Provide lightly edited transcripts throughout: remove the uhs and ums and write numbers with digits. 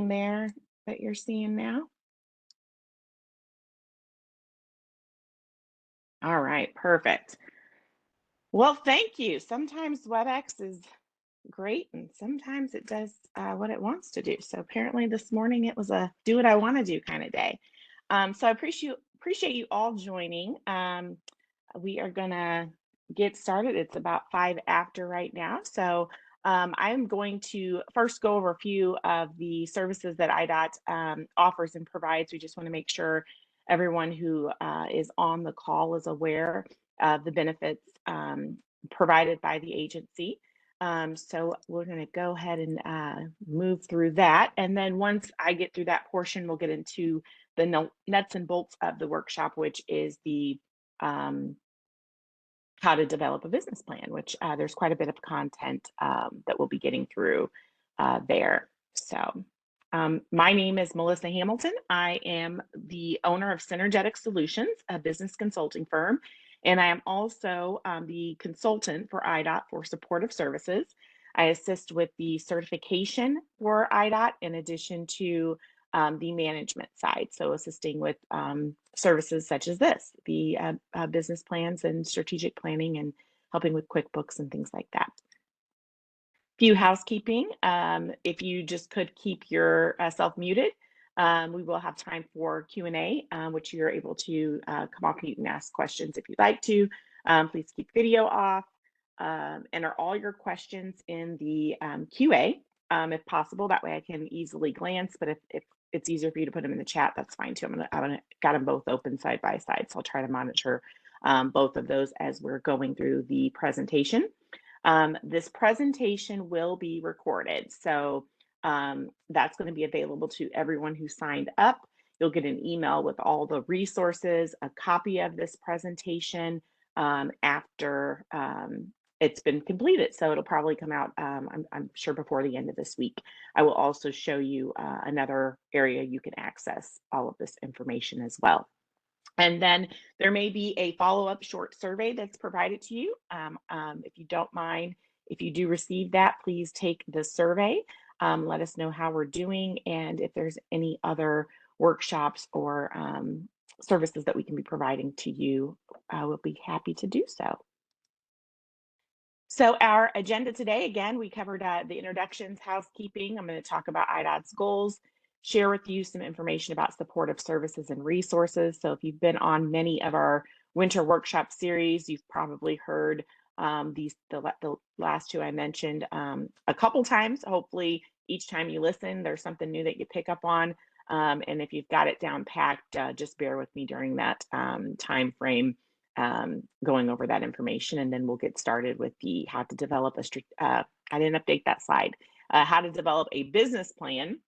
there that you're seeing now? All right, perfect. Well, thank you. Sometimes WebEx is great, and sometimes it does what it wants to do. So apparently this morning it was a do what I want to do kind of day. So I appreciate you all joining. We are gonna get started. It's about 5 after right now. So I'm going to first go over a few of the services that IDOT offers and provides. We just want to make sure everyone who is on the call is aware of the benefits provided by the agency. So we're going to go ahead and move through that. And then once I get through that portion, we'll get into the nuts and bolts of the workshop, which is the um, how to develop a business plan, which there's quite a bit of content that we'll be getting through there. So, my name is Melissa Hamilton. I am the owner of Synergetic Solutions, a business consulting firm, and I am also the consultant for IDOT for supportive services. I assist with the certification for IDOT in addition to the management side. So, assisting with services such as this, the business plans and strategic planning, and helping with QuickBooks and things like that. Few housekeeping. If you just could keep yourself muted, we will have time for Q&A, which you're able to come off mute and ask questions if you'd like to. Please keep video off. Enter all your questions in the QA if possible. That way I can easily glance, but if it's easier for you to put them in the chat, that's fine too. I'm gonna got them both open side by side, so I'll try to monitor both of those as we're going through the presentation. This presentation will be recorded, so that's going to be available to everyone who signed up. You'll get an email with all the resources, a copy of this presentation after it's been completed. So it'll probably come out, I'm sure, before the end of this week. I will also show you another area you can access all of this information as well. And then there may be a follow-up short survey that's provided to you. If you don't mind, if you do receive that, please take the survey. Let us know how we're doing, and if there's any other workshops or services that we can be providing to you, we'll be happy to do so. So our agenda today, again, we covered the introductions, housekeeping. I'm going to talk about IDOT's goals, share with you some information about supportive services and resources. So if you've been on many of our winter workshop series, you've probably heard the last two I mentioned a couple times. Hopefully each time you listen, there's something new that you pick up on. And if you've got it down packed, just bear with me during that time frame going over that information, and then we'll get started with the how to develop I didn't update that slide. How to develop a business plan,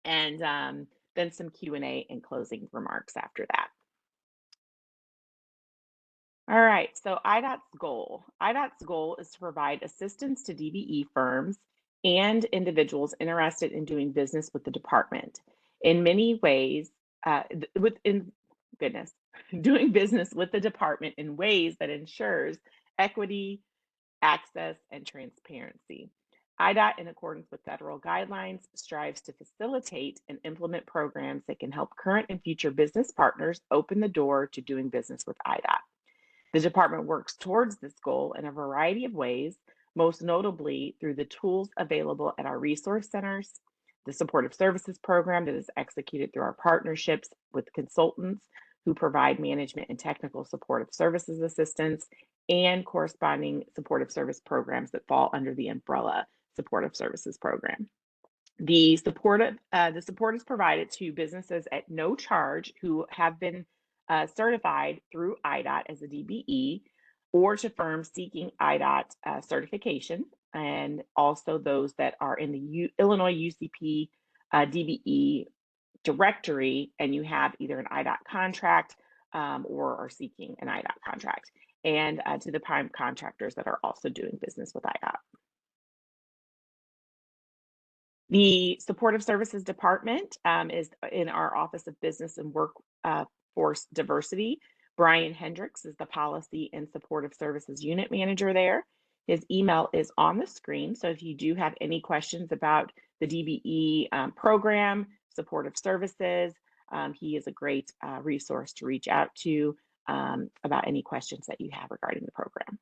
and then some Q&A and closing remarks after that. All right, so IDOT's goal. IDOT's goal is to provide assistance to DBE firms and individuals interested in doing business with the department. In many ways, goodness, doing business with the department in ways that ensures equity, access, and transparency. IDOT, in accordance with federal guidelines, strives to facilitate and implement programs that can help current and future business partners open the door to doing business with IDOT. The department works towards this goal in a variety of ways, most notably through the tools available at our resource centers, the supportive services program that is executed through our partnerships with consultants who provide management and technical supportive services assistance, and corresponding supportive service programs that fall under the umbrella supportive services program. The support is provided to businesses at no charge who have been certified through IDOT as a DBE, or to firms seeking IDOT certification, and also those that are in the Illinois UCP DBE directory, and you have either an IDOT contract or are seeking an IDOT contract, and to the prime contractors that are also doing business with IDOT. The Supportive Services Department is in our Office of Business and Workforce Diversity. Brian Hendricks is the Policy and Supportive Services Unit Manager there. His email is on the screen, so if you do have any questions about the DBE program, supportive services. He is a great resource to reach out to about any questions that you have regarding the program.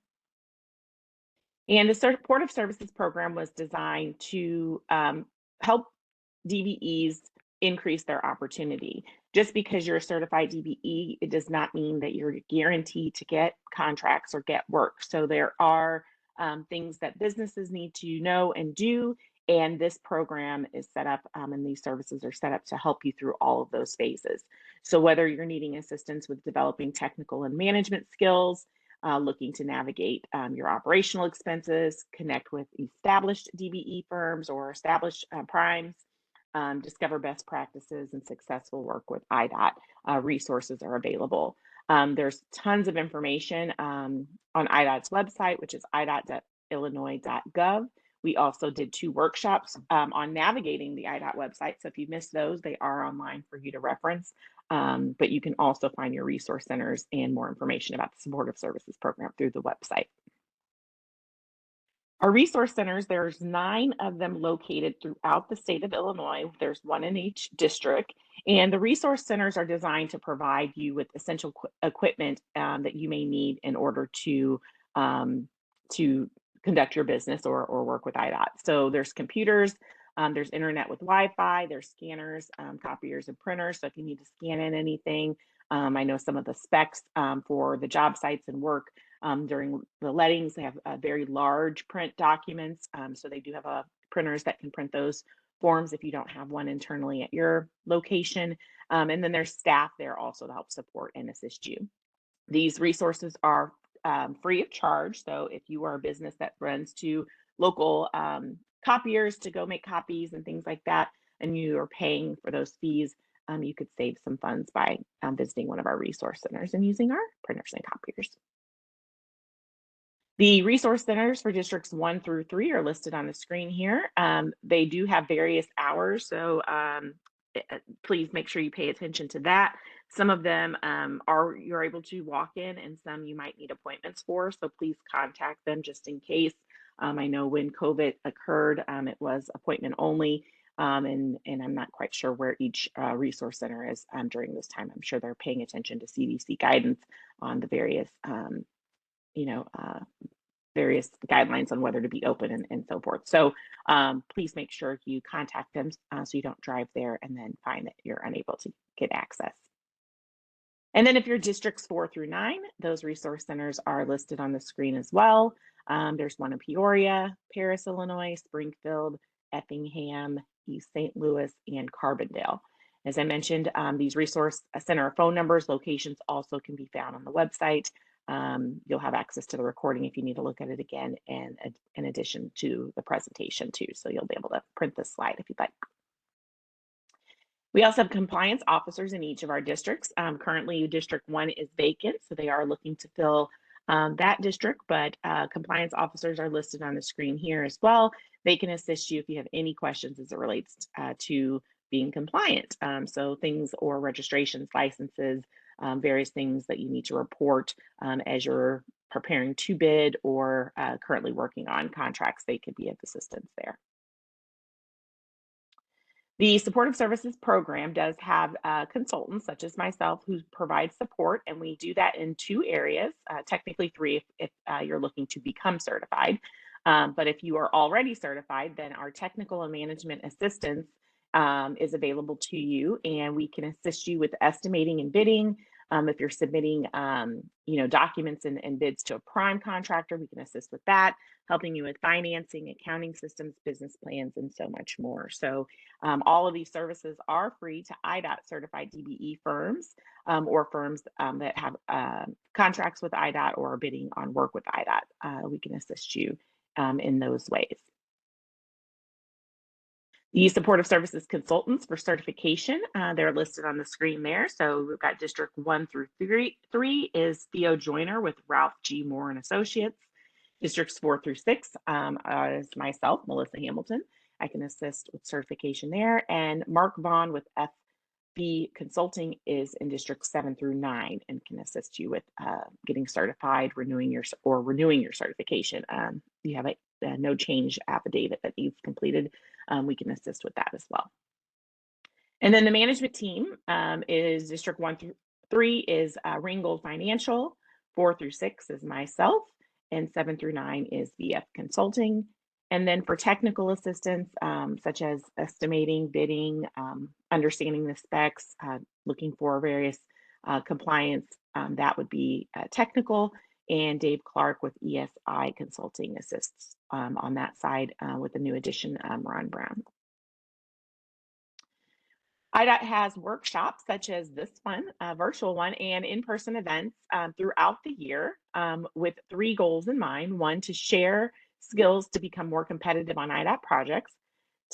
And the supportive services program was designed to help DBEs increase their opportunity. Just because you're a certified DBE, it does not mean that you're guaranteed to get contracts or get work. So there are things that businesses need to know and do, and this program is set up and these services are set up to help you through all of those phases. So whether you're needing assistance with developing technical and management skills, looking to navigate your operational expenses, connect with established DBE firms or established primes, discover best practices and successful work with IDOT. Resources are available. There's tons of information on IDOT's website, which is idot.illinois.gov. We also did 2 workshops on navigating the IDOT website. So if you missed those, they are online for you to reference. But you can also find your resource centers and more information about the supportive services program through the website. Our resource centers, there's 9 of them located throughout the state of Illinois. There's 1 in each district. And the resource centers are designed to provide you with essential equipment that you may need in order to conduct your business or work with IDOT. So there's computers, there's internet with Wi-Fi, there's scanners, copiers and printers. So if you need to scan in anything, I know some of the specs for the job sites and work during the lettings, they have very large print documents. So they do have printers that can print those forms if you don't have one internally at your location. And then there's staff there also to help support and assist you. These resources are free of charge. So if you are a business that runs to local copiers to go make copies and things like that, and you are paying for those fees, you could save some funds by visiting one of our resource centers and using our printers and copiers. The resource centers for districts 1 through 3 are listed on the screen here. They do have various hours, so please make sure you pay attention to that. Some of them you're able to walk in, and some you might need appointments for, so please contact them just in case. I know when COVID occurred, it was appointment only, and I'm not quite sure where each resource center is during this time. I'm sure they're paying attention to CDC guidance on the various various guidelines on whether to be open and so forth. So please make sure you contact them so you don't drive there and then find that you're unable to get access. And then if you're districts 4 through 9, those resource centers are listed on the screen as well. There's one in Peoria, Paris, Illinois, Springfield, Effingham, East St. Louis, and Carbondale. As I mentioned, these resource center phone numbers, locations also can be found on the website. You'll have access to the recording if you need to look at it again, and in addition to the presentation too. So you'll be able to print this slide if you'd like. We also have compliance officers in each of our districts. Currently, District 1 is vacant, so they are looking to fill that district, but compliance officers are listed on the screen here as well. They can assist you if you have any questions as it relates to being compliant. So things or registrations, licenses, various things that you need to report as you're preparing to bid or currently working on contracts, they could be of assistance there. The supportive services program does have consultants such as myself who provide support, and we do that in 2 areas, technically 3 if you're looking to become certified. But if you are already certified, then our technical and management assistance is available to you, and we can assist you with estimating and bidding. If you're submitting, documents and bids to a prime contractor, we can assist with that, helping you with financing, accounting systems, business plans, and so much more. So all of these services are free to IDOT certified DBE firms or firms that have contracts with IDOT or are bidding on work with IDOT. We can assist you in those ways. The supportive services consultants for certification, they're listed on the screen there. So we've got District 1 through 3 is Theo Joyner with Ralph G. Moore and Associates. Districts 4 through 6 is myself, Melissa Hamilton. I can assist with certification there. And Mark Vaughn with FB Consulting is in District 7 through 9 and can assist you with getting certified, renewing your certification. You have a no change affidavit that needs completed we can assist with that as well. And then the management team is District 1 through 3 is Ringgold Financial, 4 through 6 is myself, and 7 through 9 is VF Consulting. And then for technical assistance, such as estimating, bidding, understanding the specs, looking for various compliance, that would be technical. And Dave Clark with ESI Consulting assists on that side with the new addition, Ron Brown. IDOT has workshops such as this one, a virtual one, and in-person events throughout the year with 3 goals in mind. 1, to share skills to become more competitive on IDOT projects,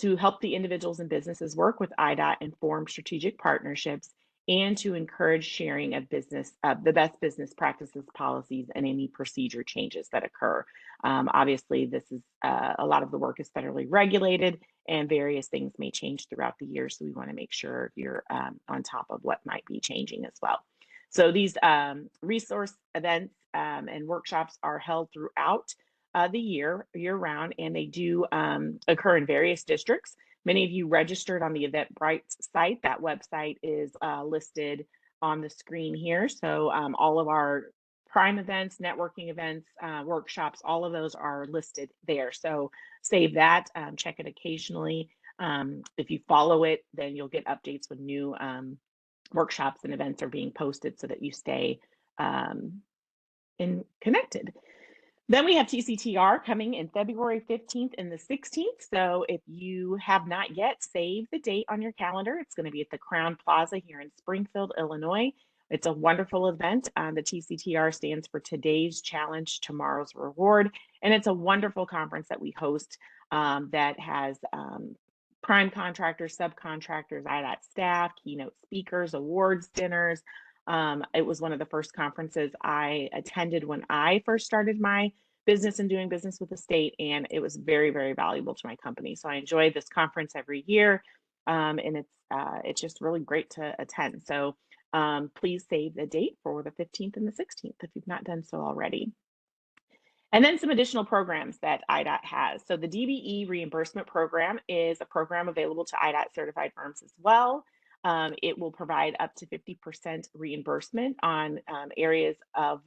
to help the individuals and businesses work with IDOT and form strategic partnerships, and to encourage sharing of the best business practices, policies, and any procedure changes that occur. Obviously, this is a lot of the work is federally regulated, and various things may change throughout the year. So we want to make sure you're on top of what might be changing as well. So these resource events and workshops are held throughout the year round, and they do occur in various districts. Many of you registered on the Eventbrite site. That website is listed on the screen here. So all of our prime events, networking events, workshops, all of those are listed there. So save that, check it occasionally. If you follow it, then you'll get updates when new workshops and events are being posted so that you stay connected. Then we have TCTR coming in February 15th and the 16th. So if you have not yet, save the date on your calendar. It's going to be at the Crown Plaza here in Springfield, Illinois. It's a wonderful event. The TCTR stands for Today's Challenge, Tomorrow's Reward. And it's a wonderful conference that we host that has prime contractors, subcontractors, IDOT staff, keynote speakers, awards dinners. It was one of the first conferences I attended when I first started my business and doing business with the state, and it was very, very valuable to my company. So I enjoy this conference every year, and it's just really great to attend. So please save the date for the 15th and the 16th if you've not done so already. And then some additional programs that IDOT has. So the DBE reimbursement program is a program available to IDOT certified firms as well. It will provide up to 50% reimbursement on areas of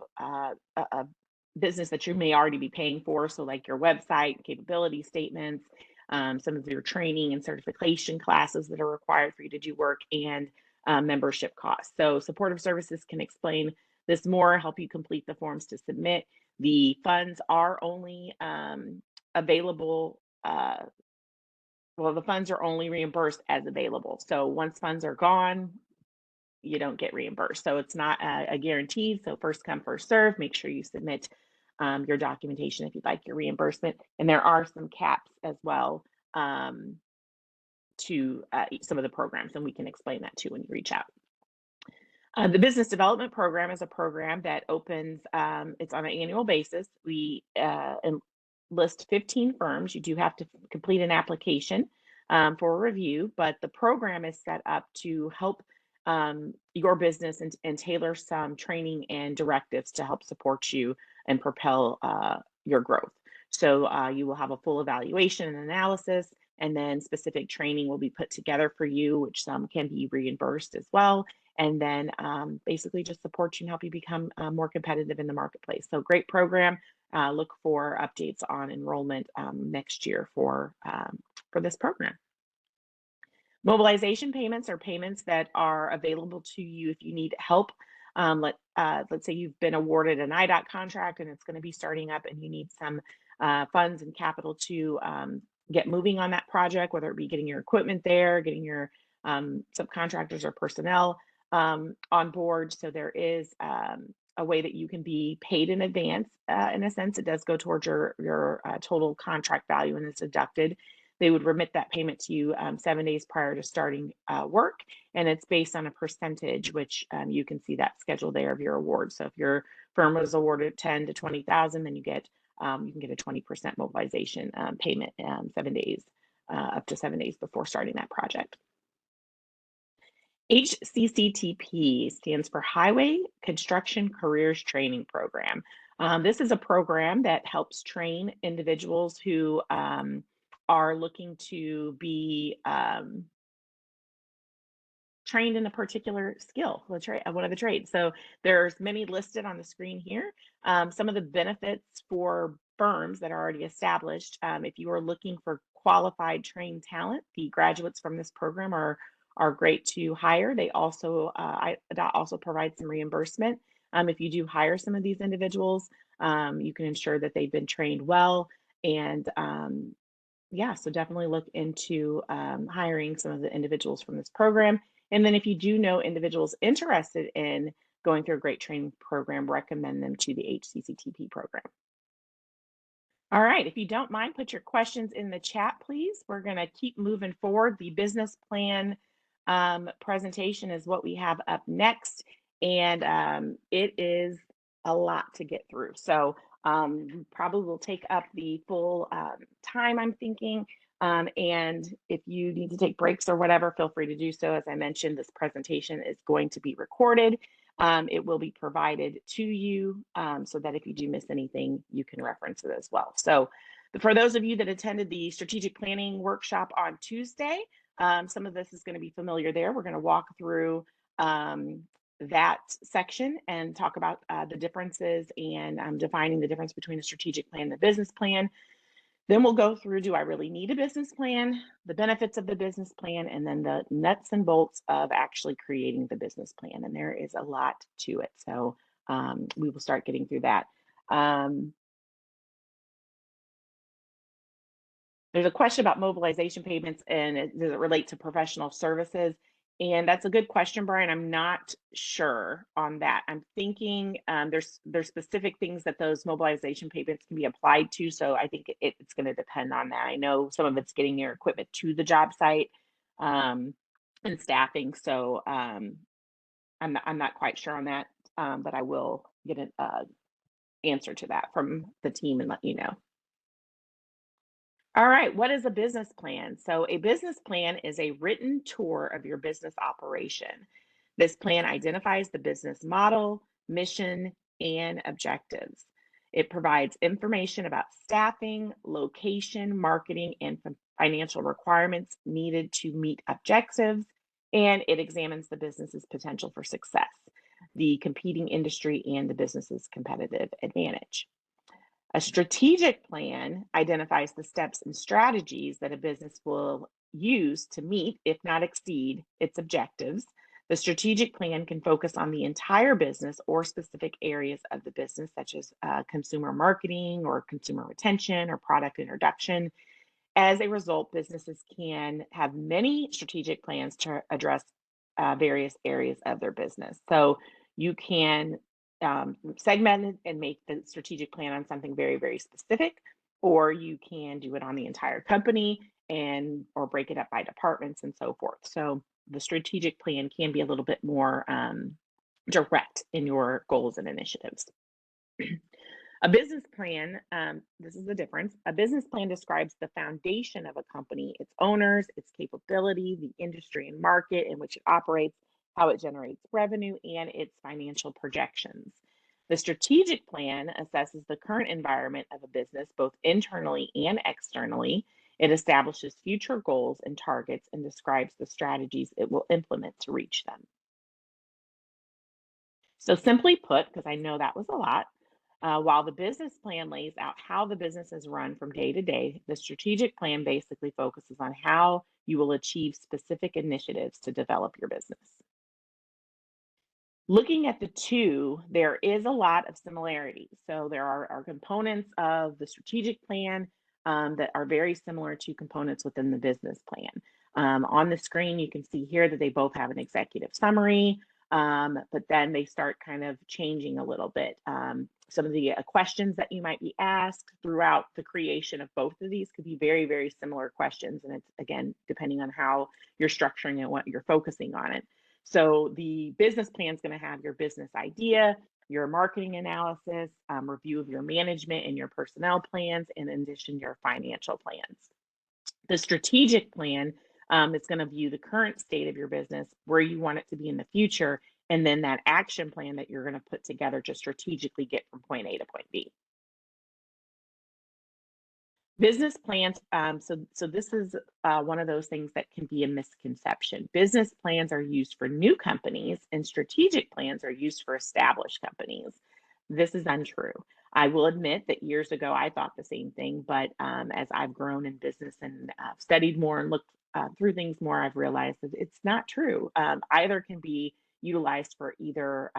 business that you may already be paying for. So like your website, capability statements, some of your training and certification classes that are required for you to do work, and membership costs. So supportive services can explain this more, help you complete the forms to submit. The funds are only available, the funds are only reimbursed as available. So once funds are gone, you don't get reimbursed. So it's not a guaranteed. So first come, first serve. Make sure you submit your documentation if you'd like your reimbursement. And there are some caps as well to some of the programs, and we can explain that too when you reach out. The business development program is a program that opens, it's on an annual basis. We list 15 firms. You do have to complete an application for a review, but the program is set up to help your business and tailor some training and directives to help support you and propel your growth. So you will have a full evaluation and analysis, and then specific training will be put together for you, which some can be reimbursed as well. And then basically just support you and help you become more competitive in the marketplace. So great program. Look for updates on enrollment next year for this program. Mobilization payments are payments that are available to you if you need help. Let's say you've been awarded an IDOT contract and it's going to be starting up, and you need some funds and capital to get moving on that project, whether it be getting your equipment there, getting your subcontractors or personnel on board. So there is a way that you can be paid in advance. In a sense, it does go towards your total contract value, and it's deducted. They would remit that payment to you 7 days prior to starting work, and it's based on a percentage, which you can see that schedule there of your award. So if your firm was awarded 10 to 20,000, then you can get a 20% mobilization payment 7 days, up to 7 days before starting that project. HCCTP stands for Highway Construction Careers Training Program. This is a program that helps train individuals who are looking to be trained in a particular skill, one of the trades. So there's many listed on the screen here. Some of the benefits for firms that are already established, if you are looking for qualified trained talent, the graduates from this program are great to hire. They also that also provides some reimbursement. If you do hire some of these individuals, you can ensure that they've been trained well. And yeah, so definitely look into hiring some of the individuals from this program. And then if you do know individuals interested in going through a great training program, recommend them to the HCCTP program. All right, if you don't mind, put your questions in the chat, please. We're going to keep moving forward. The business plan presentation is what we have up next, and it is a lot to get through. So probably will take up the full time, I'm thinking. And if you need to take breaks or whatever, feel free to do so. As I mentioned, this presentation is going to be recorded. It will be provided to you so that if you do miss anything, you can reference it as well. So for those of you that attended the strategic planning workshop on Tuesday, some of this is going to be familiar there. We're going to walk through that section and talk about the differences and defining the difference between a strategic plan and a business plan. Then we'll go through, do I really need a business plan, the benefits of the business plan, and then the nuts and bolts of actually creating the business plan. And there is a lot to it. So we will start getting through that. There's a question about mobilization payments and does it relate to professional services? And that's a good question, Brian. I'm not sure on that. I'm thinking there's specific things that those mobilization payments can be applied to. So I think it's going to depend on that. I know some of it's getting your equipment to the job site and staffing. So I'm not quite sure on that, but I will get an answer to that from the team and let you know. All right, what is a business plan? So a business plan is a written tour of your business operation. This plan identifies the business model, mission, and objectives. It provides information about staffing, location, marketing, and financial requirements needed to meet objectives, and it examines the business's potential for success, the competing industry, and the business's competitive advantage. A strategic plan identifies the steps and strategies that a business will use to meet, if not exceed, its objectives. The strategic plan can focus on the entire business or specific areas of the business, such as consumer marketing or consumer retention or product introduction. As a result, businesses can have many strategic plans to address various areas of their business. So you can segment it and make the strategic plan on something very, very specific, or you can do it on the entire company or break it up by departments and so forth. So the strategic plan can be a little bit more direct in your goals and initiatives. A business plan, this is the difference. A business plan describes the foundation of a company, its owners, its capability, the industry and market in which it operates, how it generates revenue, and its financial projections. The strategic plan assesses the current environment of a business, both internally and externally. It establishes future goals and targets and describes the strategies it will implement to reach them. So simply put, because I know that was a lot, while the business plan lays out how the business is run from day to day, the strategic plan basically focuses on how you will achieve specific initiatives to develop your business. Looking at the two, there is a lot of similarities. So there are components of the strategic plan that are very similar to components within the business plan. On the screen, you can see here that they both have an executive summary, but then they start kind of changing a little bit. Some of the questions that you might be asked throughout the creation of both of these could be very, very similar questions. And it's, again, depending on how you're structuring it, what you're focusing on it. So the business plan is going to have your business idea, your marketing analysis, review of your management and your personnel plans, and in addition, your financial plans. The strategic plan is going to view the current state of your business, where you want it to be in the future, and then that action plan that you're going to put together to strategically get from point A to point B. Business plans, so this is one of those things that can be a misconception. Business plans are used for new companies and strategic plans are used for established companies. This is untrue. I will admit that years ago I thought the same thing, but as I've grown in business and studied more and looked through things more, I've realized that it's not true. Either can be utilized for either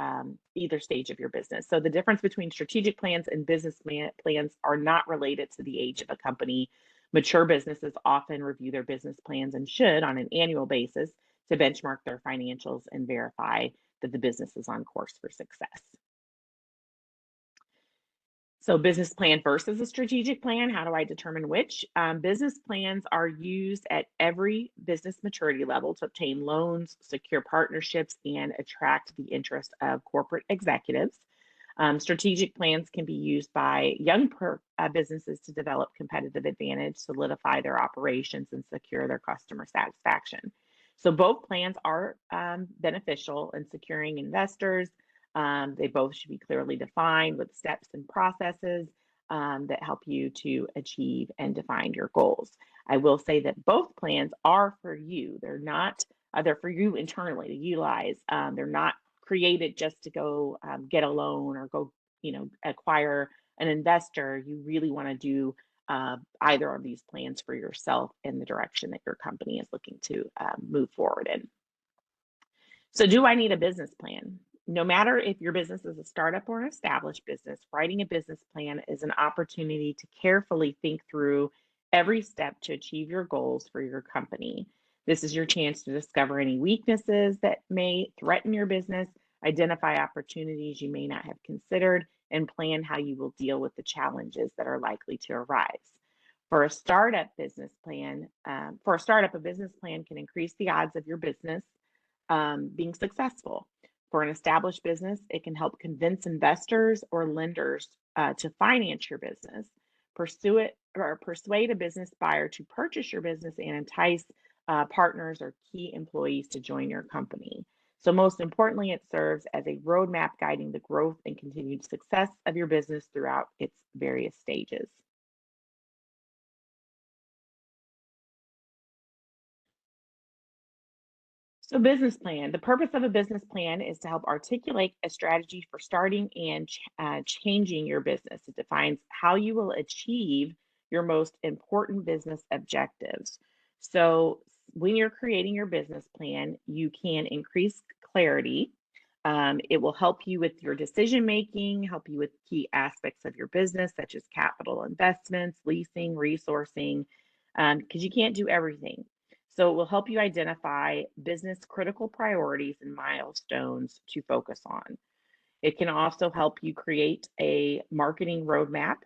stage of your business. So the difference between strategic plans and plans are not related to the age of a company. Mature businesses often review their business plans and should on an annual basis to benchmark their financials and verify that the business is on course for success. So business plan versus a strategic plan, how do I determine which? Business plans are used at every business maturity level to obtain loans, secure partnerships, and attract the interest of corporate executives. Strategic plans can be used by young businesses to develop competitive advantage, solidify their operations, and secure their customer satisfaction. So both plans are beneficial in securing investors. They both should be clearly defined with steps and processes that help you to achieve and define your goals. I will say that both plans are for you. They're for you internally to utilize. They're not created just to go get a loan or go, acquire an investor. You really want to do either of these plans for yourself in the direction that your company is looking to move forward in. So do I need a business plan? No matter if your business is a startup or an established business, writing a business plan is an opportunity to carefully think through every step to achieve your goals for your company. This is your chance to discover any weaknesses that may threaten your business, identify opportunities you may not have considered, and plan how you will deal with the challenges that are likely to arise. For a startup, a business plan can increase the odds of your business being successful. For an established business, it can help convince investors or lenders to finance your business, persuade a business buyer to purchase your business, and entice partners or key employees to join your company. So most importantly, it serves as a roadmap guiding the growth and continued success of your business throughout its various stages. So, business plan. The purpose of a business plan is to help articulate a strategy for starting and changing your business. It defines how you will achieve your most important business objectives. So, when you're creating your business plan, you can increase clarity. It will help you with your decision making, help you with key aspects of your business, such as capital investments, leasing, resourcing, because you can't do everything. So it will help you identify business critical priorities and milestones to focus on. It can also help you create a marketing roadmap.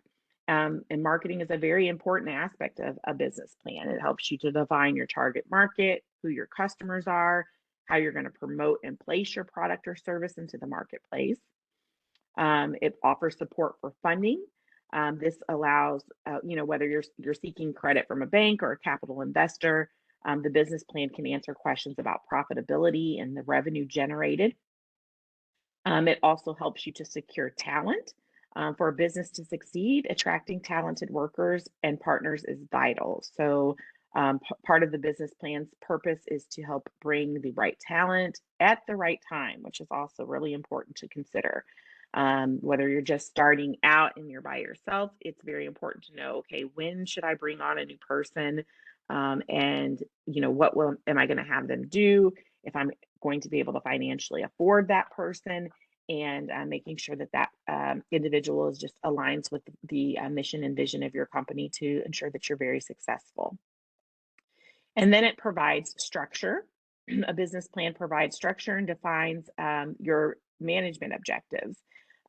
And marketing is a very important aspect of a business plan. It helps you to define your target market, who your customers are, how you're going to promote and place your product or service into the marketplace. It offers support for funding. This allows, whether you're seeking credit from a bank or a capital investor, the business plan can answer questions about profitability and the revenue generated. It also helps you to secure talent. For a business to succeed, attracting talented workers and partners is vital. So, part of the business plan's purpose is to help bring the right talent at the right time, which is also really important to consider. Whether you're just starting out and you're by yourself, it's very important to know, okay, when should I bring on a new person? And am I going to have them do if I'm going to be able to financially afford that person? And making sure that individual is just aligns with the mission and vision of your company to ensure that you're very successful. And then it provides structure. A business plan provides structure and defines your management objectives.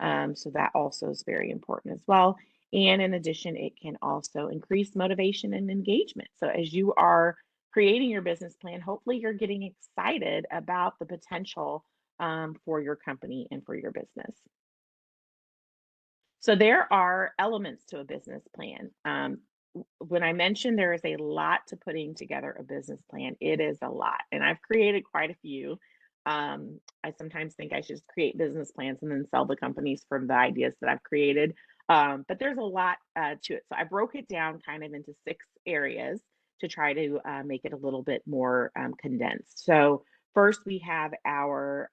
So that also is very important as well. And in addition, it can also increase motivation and engagement. So as you are creating your business plan, hopefully you're getting excited about the potential for your company and for your business. So there are elements to a business plan. When I mentioned there is a lot to putting together a business plan, it is a lot. And I've created quite a few. I sometimes think I should just create business plans and then sell the companies from the ideas that I've created. But there's a lot to it. So I broke it down kind of into 6 areas to try to make it a little bit more condensed. So first, we have our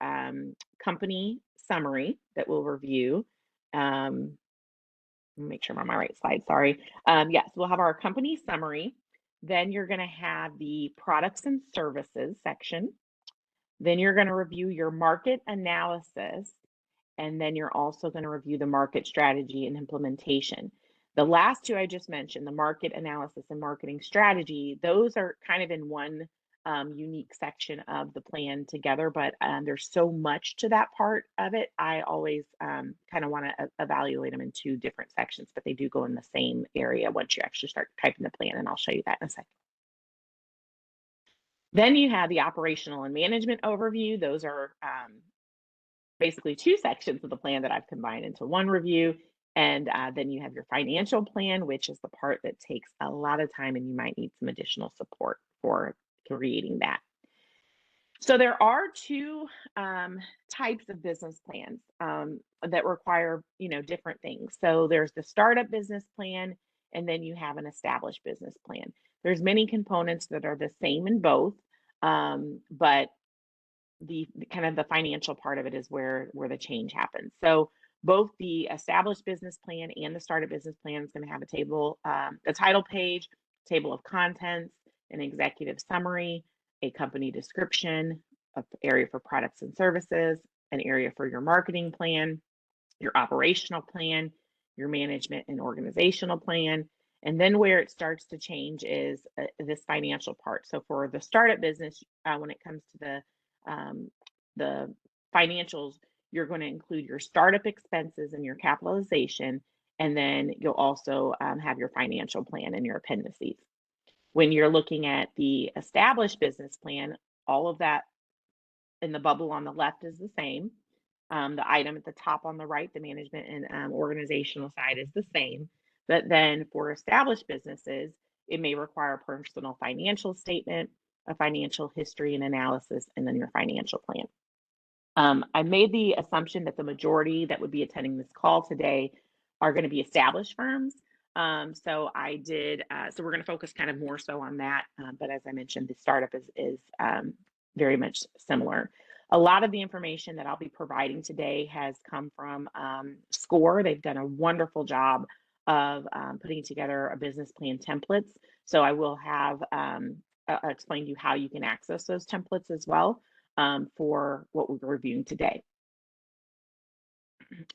company summary that we'll review. Um, let me make sure I'm on my right slide. Sorry. Yes, we'll have our company summary. Then you're going to have the products and services section. Then you're going to review your market analysis, and then you're also going to review the market strategy and implementation. The last 2 I just mentioned, the market analysis and marketing strategy, those are kind of in one unique section of the plan together, but there's so much to that part of it. I always kind of want to evaluate them in 2 different sections, but they do go in the same area once you actually start typing the plan, and I'll show you that in a second. Then you have the operational and management overview. Those are basically 2 sections of the plan that I've combined into one review. And then you have your financial plan, which is the part that takes a lot of time and you might need some additional support for creating that. So there are 2 types of business plans that require, different things. So there's the startup business plan, and then you have an established business plan. There's many components that are the same in both, but the kind of the financial part of it is where the change happens. So both the established business plan and the startup business plan is going to have a table, a title page, table of contents, an executive summary, a company description, an area for products and services, an area for your marketing plan, your operational plan, your management and organizational plan. And then where it starts to change is this financial part. So for the startup business, when it comes to the financials, you're going to include your startup expenses and your capitalization, and then you'll also have your financial plan and your appendices. When you're looking at the established business plan, all of that in the bubble on the left is the same. The item at the top on the right, the management and organizational side, is the same. But then for established businesses, it may require a personal financial statement, a financial history and analysis, and then your financial plan. I made the assumption that the majority that would be attending this call today are going to be established firms. So I did, so we're going to focus kind of more so on that. But as I mentioned, the startup is very much similar. A lot of the information that I'll be providing today has come from SCORE. They've done a wonderful job of putting together a business plan templates. So I will have explain to you how you can access those templates as well for what we're reviewing today.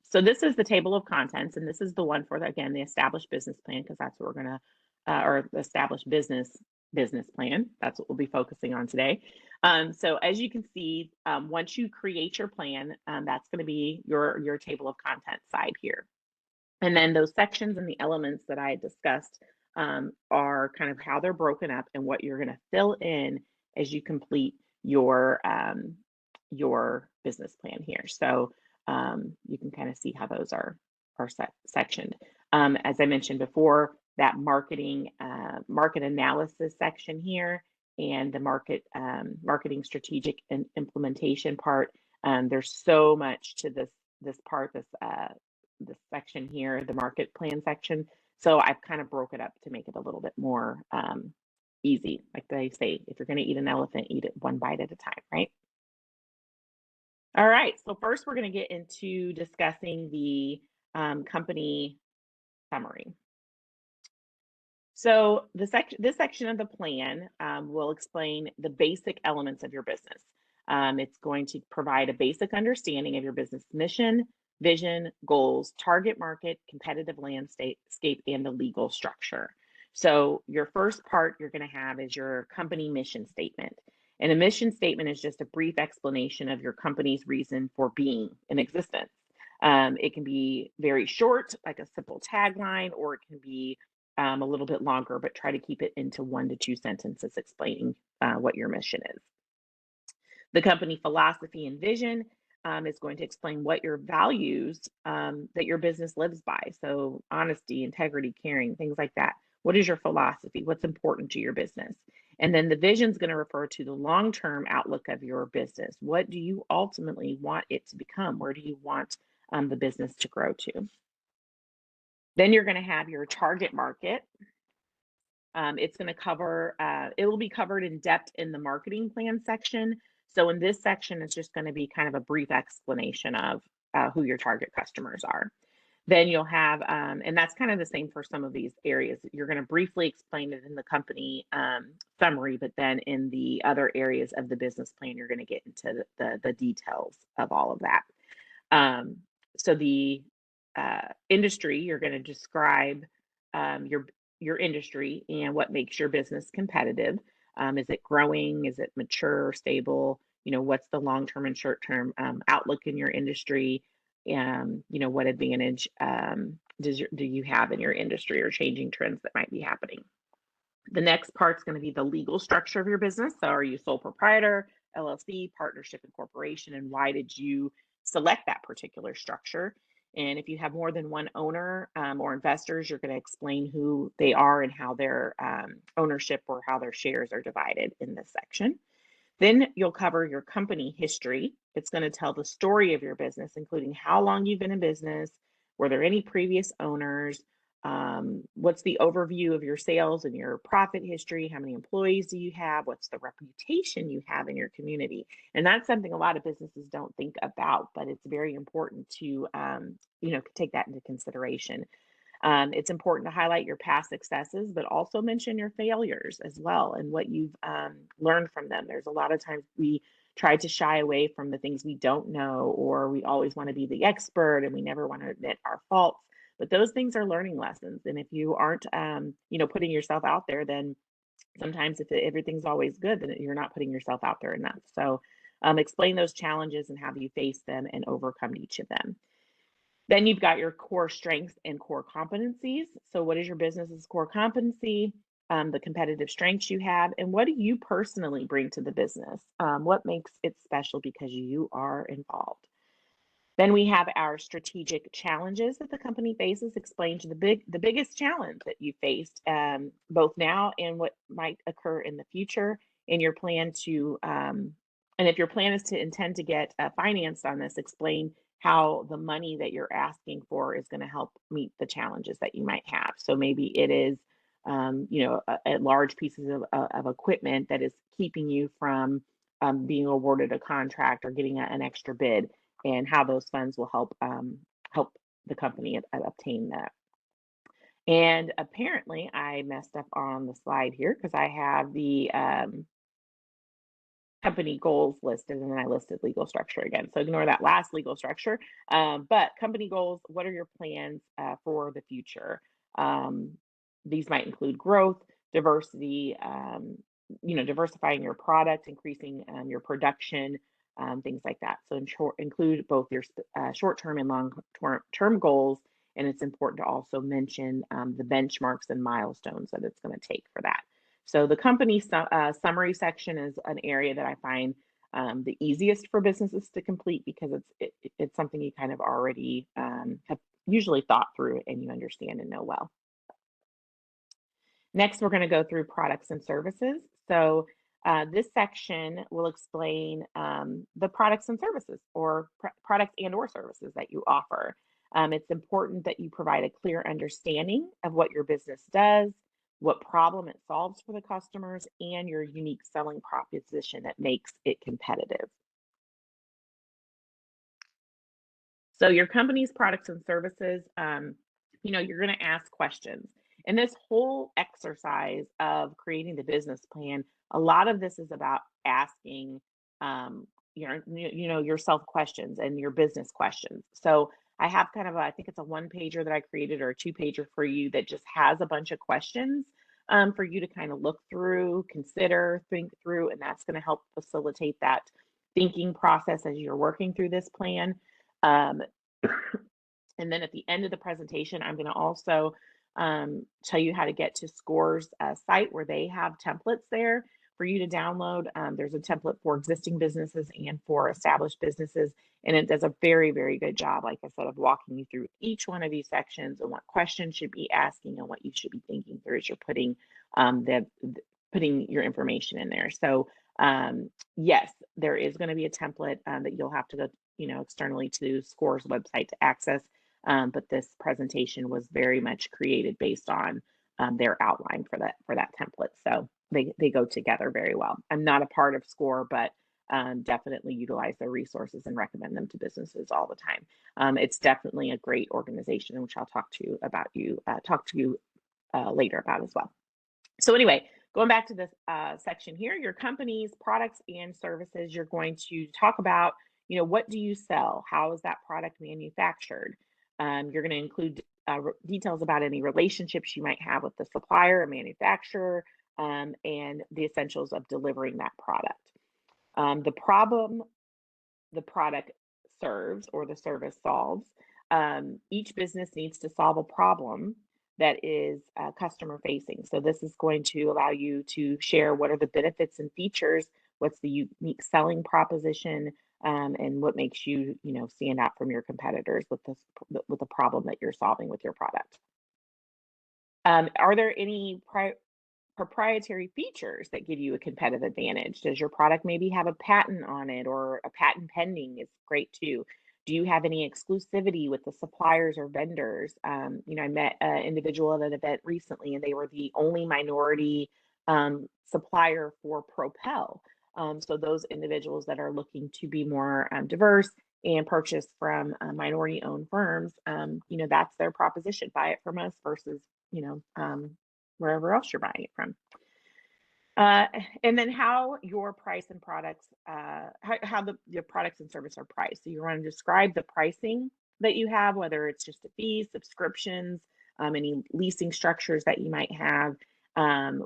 So this is the table of contents, and this is the one for, again, the established business plan, because that's what we're going to, or the established business plan. That's what we'll be focusing on today. So as you can see, once you create your plan, that's going to be your table of contents side here. And then those sections and the elements that I discussed are kind of how they're broken up and what you're going to fill in as you complete your business plan here. So you can kind of see how those are sectioned. As I mentioned before, that market analysis section here and the marketing strategic and implementation part. There's so much to this part, this section here, the market plan section. So I've kind of broke it up to make it a little bit more easy. Like they say, if you're going to eat an elephant, eat it one bite at a time, right? All right, so first we're going to get into discussing the company summary. So this section of the plan will explain the basic elements of your business. It's going to provide a basic understanding of your business mission, vision, goals, target market, competitive landscape, and the legal structure. So your first part you're going to have is your company mission statement. And a mission statement is just a brief explanation of your company's reason for being in existence. It can be very short, like a simple tagline, or it can be a little bit longer, but try to keep it into 1 to 2 sentences explaining what your mission is. The company philosophy and vision is going to explain what your values that your business lives by. So honesty, integrity, caring, things like that. What is your philosophy? What's important to your business? And then the vision is going to refer to the long-term outlook of your business. What do you ultimately want it to become? Where do you want the business to grow to? Then you're going to have your target market. It's going to cover, it will be covered in depth in the marketing plan section. So in this section, it's just going to be kind of a brief explanation of who your target customers are. Then you'll have, and that's kind of the same for some of these areas. You're going to briefly explain it in the company summary, but then in the other areas of the business plan, you're going to get into the details of all of that. So the industry, you're going to describe your industry and what makes your business competitive. Is it growing? Is it mature, stable? What's the long-term and short-term outlook in your industry? What advantage do you have in your industry or changing trends that might be happening? The next part's going to be the legal structure of your business. So are you sole proprietor, LLC, partnership, and corporation? And why did you select that particular structure? And if you have more than one owner or investors, you're going to explain who they are and how their ownership or how their shares are divided in this section. Then you'll cover your company history. It's going to tell the story of your business, including how long you've been in business, were there any previous owners, what's the overview of your sales and your profit history, how many employees do you have, what's the reputation you have in your community. And that's something a lot of businesses don't think about, but it's very important to take that into consideration. It's important to highlight your past successes, but also mention your failures as well and what you've learned from them. There's a lot of times we try to shy away from the things we don't know, or we always want to be the expert and we never want to admit our faults. But those things are learning lessons. And if you aren't, putting yourself out there, then sometimes if everything's always good, then you're not putting yourself out there enough. So explain those challenges and how you face them and overcome each of them. Then you've got your core strengths and core competencies. So what is your business's core competency, the competitive strengths you have, and what do you personally bring to the business? What makes it special because you are involved? Then we have our strategic challenges that the company faces. Explain to the biggest challenge that you faced, both now and what might occur in the future. And your plan to, and if your plan is to intend to get financed on this, explain how the money that you're asking for is going to help meet the challenges that you might have. So maybe it is, a large pieces of equipment that is keeping you from being awarded a contract or getting an extra bid, and how those funds will help the company obtain that. And apparently I messed up on the slide here because I have the company goals listed and then I listed legal structure again. So ignore that last legal structure. But company goals, what are your plans for the future? These might include growth, diversity, diversifying your product, increasing your production, things like that. So include both your short-term and long-term goals. And it's important to also mention the benchmarks and milestones that it's going to take for that. So the company summary section is an area that I find the easiest for businesses to complete because it's something you kind of already have usually thought through and you understand and know well. Next, we're going to go through products and services. So this section will explain the products and services or products and or services that you offer. It's important that you provide a clear understanding of what your business does, what problem it solves for the customers, and your unique selling proposition that makes it competitive. So your company's products and services, you're going to ask questions. And this whole exercise of creating the business plan, a lot of this is about asking yourself questions and your business questions. So I have kind of I think it's a one-pager that I created or a two-pager for you that just has a bunch of questions for you to kind of look through, consider, think through, and that's going to help facilitate that thinking process as you're working through this plan. And then at the end of the presentation, I'm going to also tell you how to get to SCOR's site where they have templates there for you to download. There's a template for existing businesses and for established businesses, and it does a very, very good job, like I said, of walking you through each one of these sections and what questions should be asking and what you should be thinking through as you're putting putting your information in there. So yes, there is going to be a template that you'll have to go, externally to SCOR's website to access. but this presentation was very much created based on their outline for that template. So they go together very well. I'm not a part of SCORE, but definitely utilize their resources and recommend them to businesses all the time. It's definitely a great organization, which I'll talk to you later about as well. So anyway, going back to this section here, your company's products and services, you're going to talk about, what do you sell? How is that product manufactured? You're going to include details about any relationships you might have with the supplier or manufacturer, and the essentials of delivering that product. The problem the product serves or the service solves. Each business needs to solve a problem that is customer facing. So this is going to allow you to share what are the benefits and features, what's the unique selling proposition, and what makes you, stand out from your competitors with the problem that you're solving with your product. Are there any proprietary features that give you a competitive advantage? Does your product maybe have a patent on it, or a patent pending is great too? Do you have any exclusivity with the suppliers or vendors? I met an individual at an event recently, and they were the only minority supplier for Propel. So those individuals that are looking to be more diverse and purchase from minority-owned firms, that's their proposition. Buy it from us versus, wherever else you're buying it from. And then how your price and products, your products and service are priced. So you want to describe the pricing that you have, whether it's just a fee, subscriptions, any leasing structures that you might have.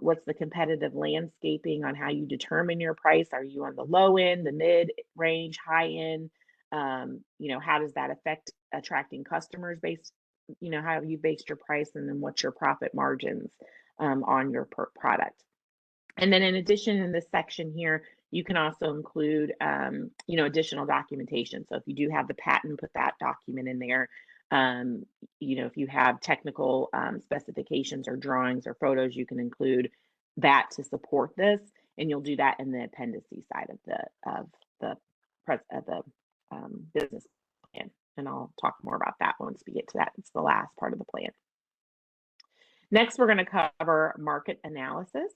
What's the competitive landscaping on how you determine your price? Are you on the low end, the mid range, high end? How does that affect attracting customers based, how have you based your price, and then what's your profit margins on your product? And then in addition, in this section here, you can also include, additional documentation. So if you do have the patent, put that document in there. If you have technical specifications or drawings or photos, you can include that to support this, and you'll do that in the appendices side of the business plan. And I'll talk more about that once we get to that. It's the last part of the plan. Next, we're going to cover market analysis.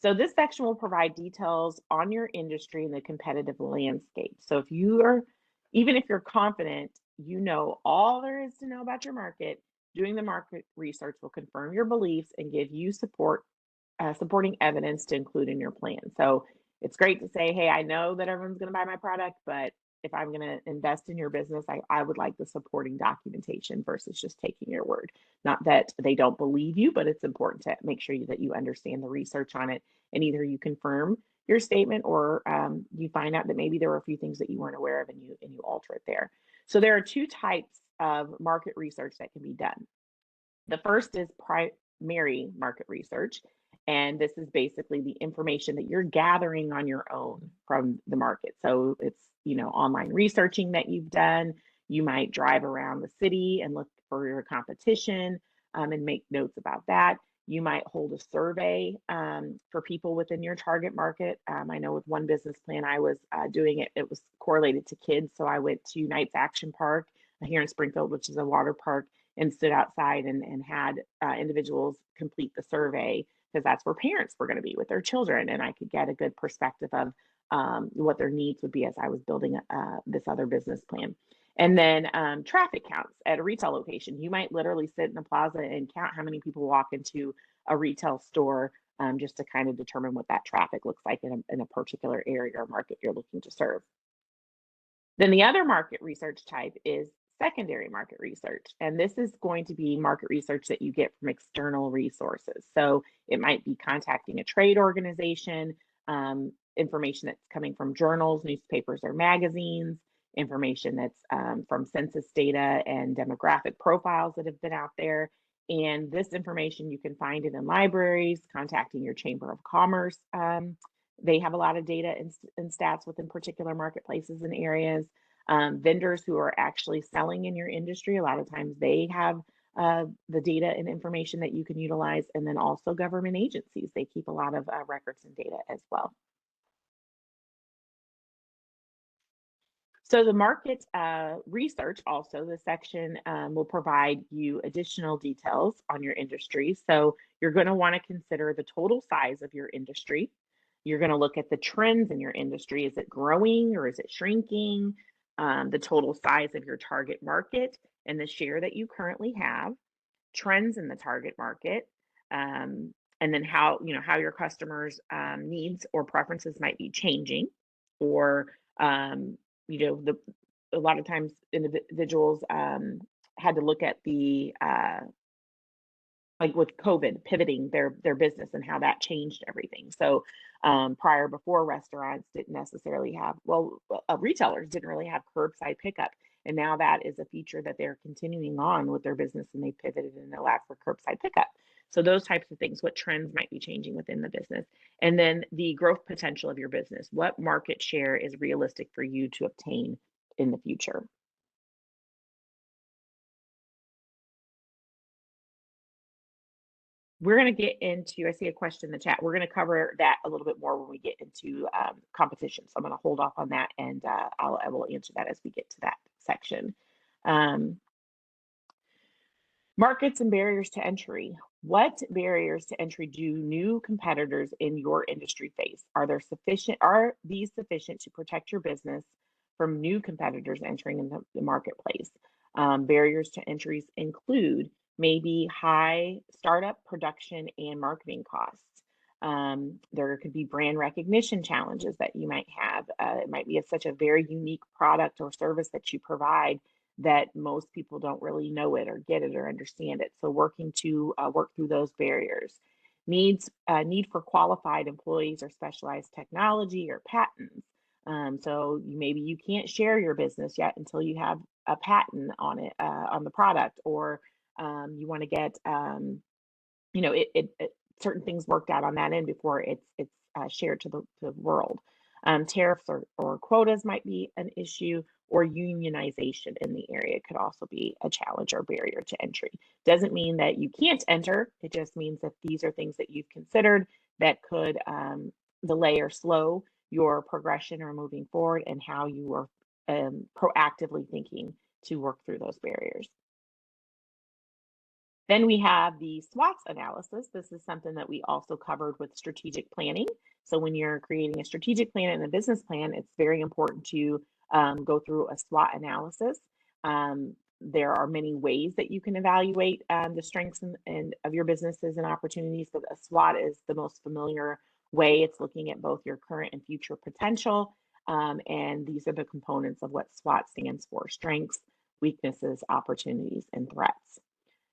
So this section will provide details on your industry and the competitive landscape. So even if you're confident, all there is to know about your market, doing the market research will confirm your beliefs and give you supporting evidence to include in your plan. So it's great to say, hey, I know that everyone's going to buy my product, but if I'm going to invest in your business, I would like the supporting documentation versus just taking your word. Not that they don't believe you, but it's important to make sure that you understand the research on it, and either you confirm your statement, or you find out that maybe there were a few things that you weren't aware of, and you alter it there. So there are two types of market research that can be done. The first is primary market research. And this is basically the information that you're gathering on your own from the market. So it's, online researching that you've done. You might drive around the city and look for your competition and make notes about that. You might hold a survey for people within your target market. I know with one business plan I was doing, it was correlated to kids. So I went to Knights Action Park here in Springfield, which is a water park, and stood outside and had individuals complete the survey, because that's where parents were going to be with their children, and I could get a good perspective of what their needs would be as I was building this other business plan. And then traffic counts at a retail location. You might literally sit in a plaza and count how many people walk into a retail store, just to kind of determine what that traffic looks like in a particular area or market you're looking to serve. Then the other market research type is secondary market research. And this is going to be market research that you get from external resources. So it might be contacting a trade organization, information that's coming from journals, newspapers, or magazines, information that's from census data and demographic profiles that have been out there. And this information, you can find it in libraries, contacting your Chamber of Commerce. They have a lot of data and stats within particular marketplaces and areas. Vendors who are actually selling in your industry, a lot of times they have the data and information that you can utilize. And then also government agencies, they keep a lot of records and data as well. So the market research also, the section will provide you additional details on your industry. So you're going to want to consider the total size of your industry. You're going to look at the trends in your industry. Is it growing or is it shrinking? The total size of your target market and the share that you currently have, trends in the target market, and then how your customers' needs or preferences might be changing, or the a lot of times individuals had to look at the like with COVID, pivoting their business and how that changed everything. So before, restaurants didn't necessarily have, retailers didn't really have curbside pickup, and now that is a feature that they're continuing on with their business, and they pivoted and allowed for curbside pickup. So those types of things, what trends might be changing within the business, and then the growth potential of your business. What market share is realistic for you to obtain in the future? We're going to get into, I see a question in the chat. We're going to cover that a little bit more when we get into competition. So I'm going to hold off on that, and I will answer that as we get to that section. Um, Markets and barriers to entry. What barriers to entry do new competitors in your industry face? Are these sufficient to protect your business from new competitors entering in the marketplace? Barriers to entries include maybe high startup production and marketing costs. There could be brand recognition challenges that you might have. It might be such a very unique product or service that you provide that most people don't really know it or get it or understand it. So working to work through those barriers. Need for qualified employees or specialized technology or patents. So maybe you can't share your business yet until you have a patent on it, on the product, or you want to get certain things worked out on that end before it's shared to the world. Tariffs or quotas might be an issue, or unionization in the area could also be a challenge or barrier to entry. Doesn't mean that you can't enter. It just means that these are things that you've considered that could delay or slow your progression or moving forward, and how you are proactively thinking to work through those barriers. Then we have the SWOT analysis. This is something that we also covered with strategic planning. So when you're creating a strategic plan and a business plan, it's very important to go through a SWOT analysis. There are many ways that you can evaluate the strengths and of your businesses and opportunities, but a SWOT is the most familiar way. It's looking at both your current and future potential. And these are the components of what SWOT stands for: strengths, weaknesses, opportunities, and threats.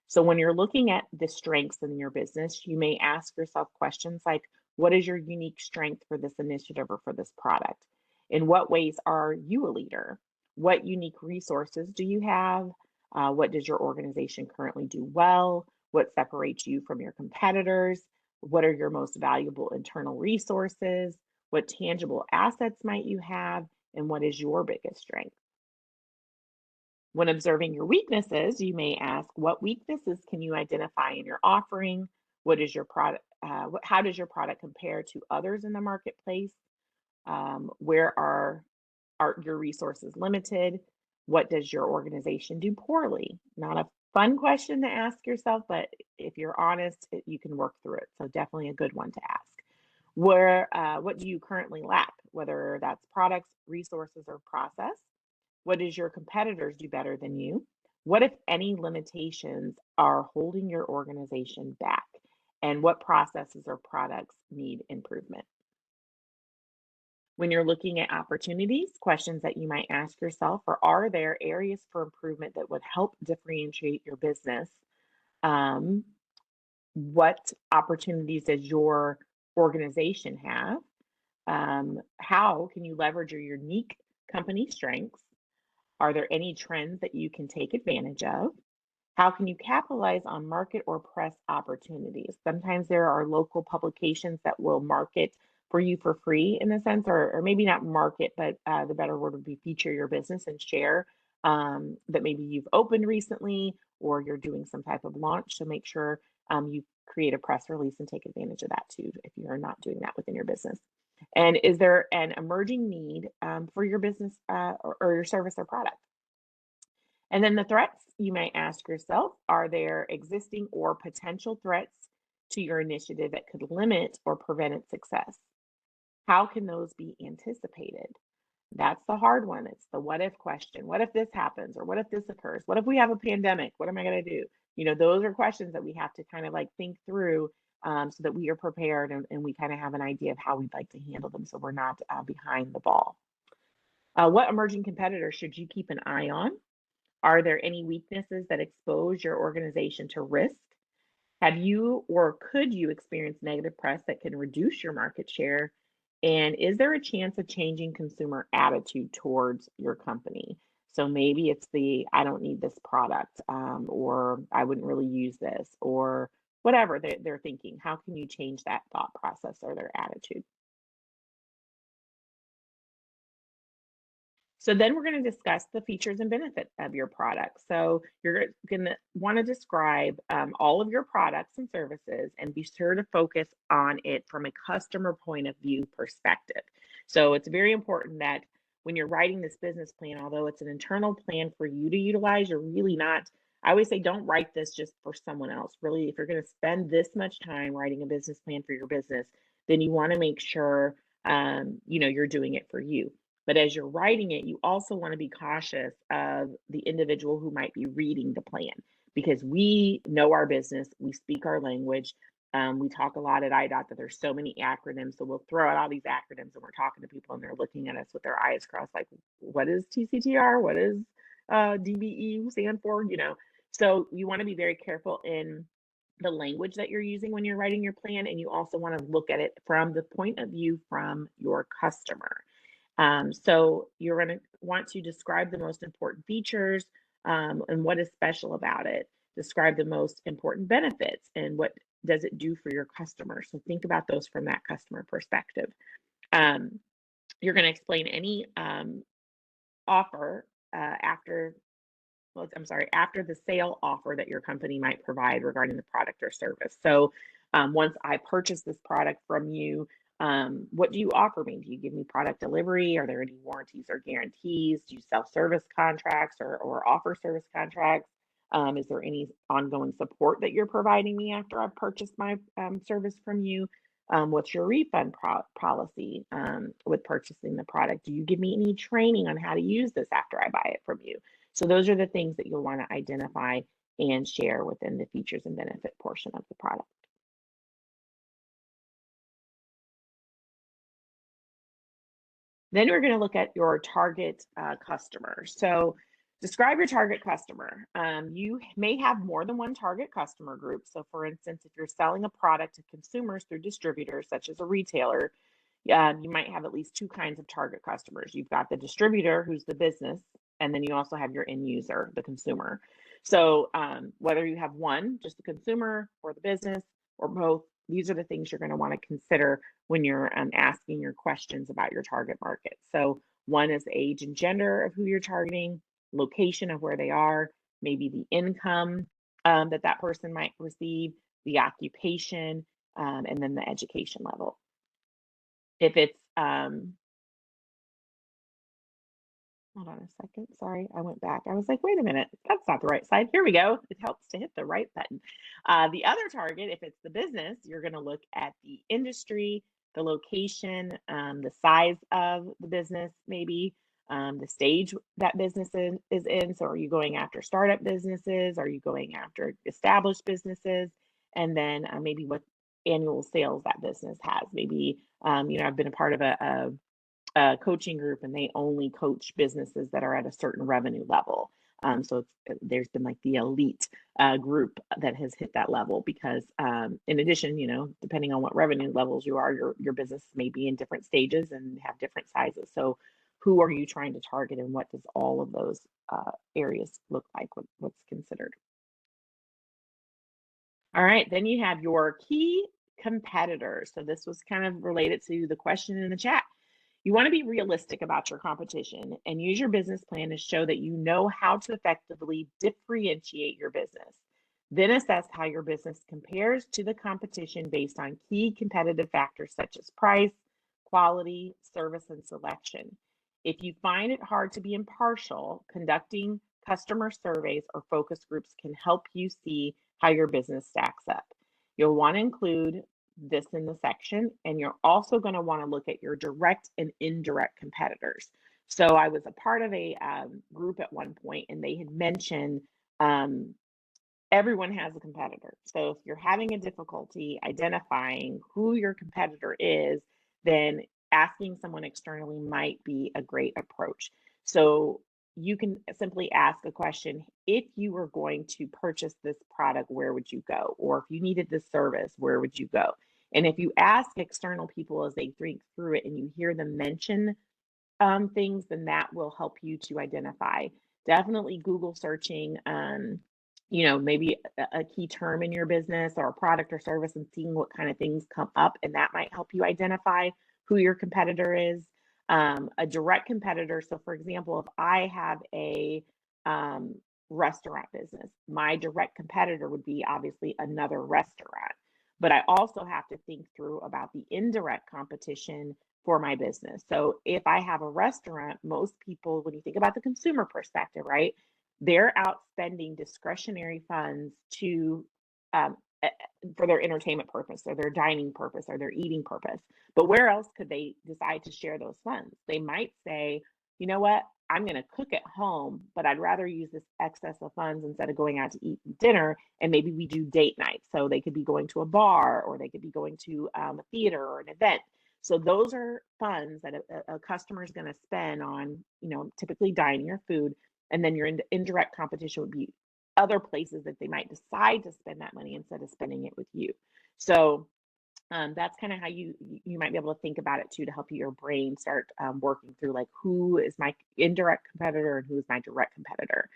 So when you're looking at the strengths in your business, you may ask yourself questions like, what is your unique strength for this initiative or for this product? In what ways are you a leader? What unique resources do you have? What does your organization currently do well? What separates you from your competitors? What are your most valuable internal resources? What tangible assets might you have? And what is your biggest strength? When observing your weaknesses, you may ask, what weaknesses can you identify in your offering? What is your product? How does your product compare to others in the marketplace? Where are your resources limited? What does your organization do poorly? Not a fun question to ask yourself, but if you're honest, you can work through it. So definitely a good one to ask. What do you currently lack? Whether that's products, resources, or process. What does your competitors do better than you? What, if any, limitations are holding your organization back? And what processes or products need improvement? When you're looking at opportunities, questions that you might ask yourself are there areas for improvement that would help differentiate your business? What opportunities does your organization have? How can you leverage your unique company strengths? Are there any trends that you can take advantage of? How can you capitalize on market or press opportunities? Sometimes there are local publications that will market for you for free, in a sense, or maybe not market, but the better word would be feature your business and share that maybe you've opened recently or you're doing some type of launch. So make sure you create a press release and take advantage of that too if you're not doing that within your business. And is there an emerging need for your business or your service or product? And then the threats, you may ask yourself, are there existing or potential threats to your initiative that could limit or prevent its success? How can those be anticipated? That's the hard one. It's the what if question. What if this happens? Or what if this occurs? What if we have a pandemic? What am I going to do? Those are questions that we have to kind of like think through so that we are prepared and we kind of have an idea of how we'd like to handle them so we're not behind the ball. What emerging competitors should you keep an eye on? Are there any weaknesses that expose your organization to risk? Have you or could you experience negative press that can reduce your market share? And is there a chance of changing consumer attitude towards your company? So maybe it's the I don't need this product, or I wouldn't really use this, or whatever they're thinking. How can you change that thought process or their attitude? So then we're going to discuss the features and benefits of your product. So you're going to want to describe all of your products and services and be sure to focus on it from a customer point of view perspective. So it's very important that when you're writing this business plan, although it's an internal plan for you to utilize, you're really not. I always say don't write this just for someone else. Really, if you're going to spend this much time writing a business plan for your business, then you want to make sure you're doing it for you. But as you're writing it, you also want to be cautious of the individual who might be reading the plan because we know our business, we speak our language. We talk a lot at IDOT that there's so many acronyms. So we'll throw out all these acronyms and we're talking to people and they're looking at us with their eyes crossed, like, what is TCTR? What is DBE stand for? So you want to be very careful in the language that you're using when you're writing your plan. And you also want to look at it from the point of view from your customer. So you're going to want to describe the most important features and what is special about it. Describe the most important benefits and what does it do for your customer. So think about those from that customer perspective. Um, you're going to explain any offer after, well, I'm sorry, after the sale offer that your company might provide regarding the product or service. So once I purchase this product from you, what do you offer me? Do you give me product delivery? Are there any warranties or guarantees? Do you sell service contracts or offer service contracts? Is there any ongoing support that you're providing me after I've purchased my service from you? What's your refund policy with purchasing the product? Do you give me any training on how to use this after I buy it from you? So those are the things that you'll want to identify and share within the features and benefit portion of the product. Then we're going to look at your target customer. So describe your target customer. You may have more than one target customer group. So for instance, if you're selling a product to consumers through distributors, such as a retailer, you might have at least two kinds of target customers. You've got the distributor, who's the business, and then you also have your end user, the consumer. So whether you have one, just the consumer or the business or both, these are the things you're going to want to consider when you're asking your questions about your target market. So one is the age and gender of who you're targeting, location of where they are, maybe the income that person might receive, the occupation, and then the education level. If it's, hold on a second, sorry, I went back. I was like, wait a minute, that's not the right side. Here we go. It helps to hit the right button. The other target, if it's the business, you're going to look at the industry, the location, the size of the business, maybe the stage that business is in. So are you going after startup businesses? Are you going after established businesses? And then maybe what annual sales that business has. Maybe, I've been a part of a coaching group and they only coach businesses that are at a certain revenue level. So there's been like the elite group that has hit that level because in addition, depending on what revenue levels you are, your business may be in different stages and have different sizes. So who are you trying to target and what does all of those areas look like? What's considered? All right, then you have your key competitors. So this was kind of related to the question in the chat. You want to be realistic about your competition and use your business plan to show that you know how to effectively differentiate your business. Then assess how your business compares to the competition based on key competitive factors such as price, quality, service, and selection. If you find it hard to be impartial, conducting customer surveys or focus groups can help you see how your business stacks up. You'll want to include this in the section, and you're also going to want to look at your direct and indirect competitors. So I was a part of a group at one point, and they had mentioned um, everyone has a competitor. So if you're having a difficulty identifying who your competitor is, then asking someone externally might be a great approach. So you can simply ask a question: if you were going to purchase this product, where would you go? Or if you needed this service, where would you go? And if you ask external people as they think through it and you hear them mention things, then that will help you to identify. Definitely Google searching, maybe a key term in your business or a product or service and seeing what kind of things come up, and that might help you identify who your competitor is. A direct competitor. So, for example, if I have a restaurant business, my direct competitor would be obviously another restaurant. But I also have to think through about the indirect competition for my business. So if I have a restaurant, most people, when you think about the consumer perspective, right, they're out spending discretionary funds to um, eh, for their entertainment purpose or their dining purpose or their eating purpose. But where else could they decide to share those funds? They might say, you know what, I'm going to cook at home, but I'd rather use this excess of funds instead of going out to eat dinner. And maybe we do date nights. So they could be going to a bar, or they could be going to a theater or an event. So those are funds that a customer is going to spend on, typically dining or food. And then your indirect competition would be other places that they might decide to spend that money instead of spending it with you. So that's kind of how you might be able to think about it too, to help your brain start working through, like, who is my indirect competitor and who is my direct competitor.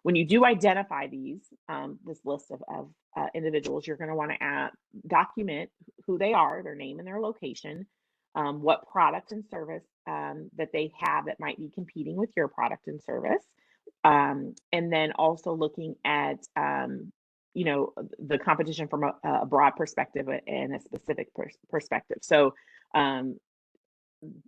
When you do identify this list of individuals, you're going to want to document who they are, their name and their location, what product and service that they have that might be competing with your product and service, and then also looking at the competition from a broad perspective and a specific perspective. So um,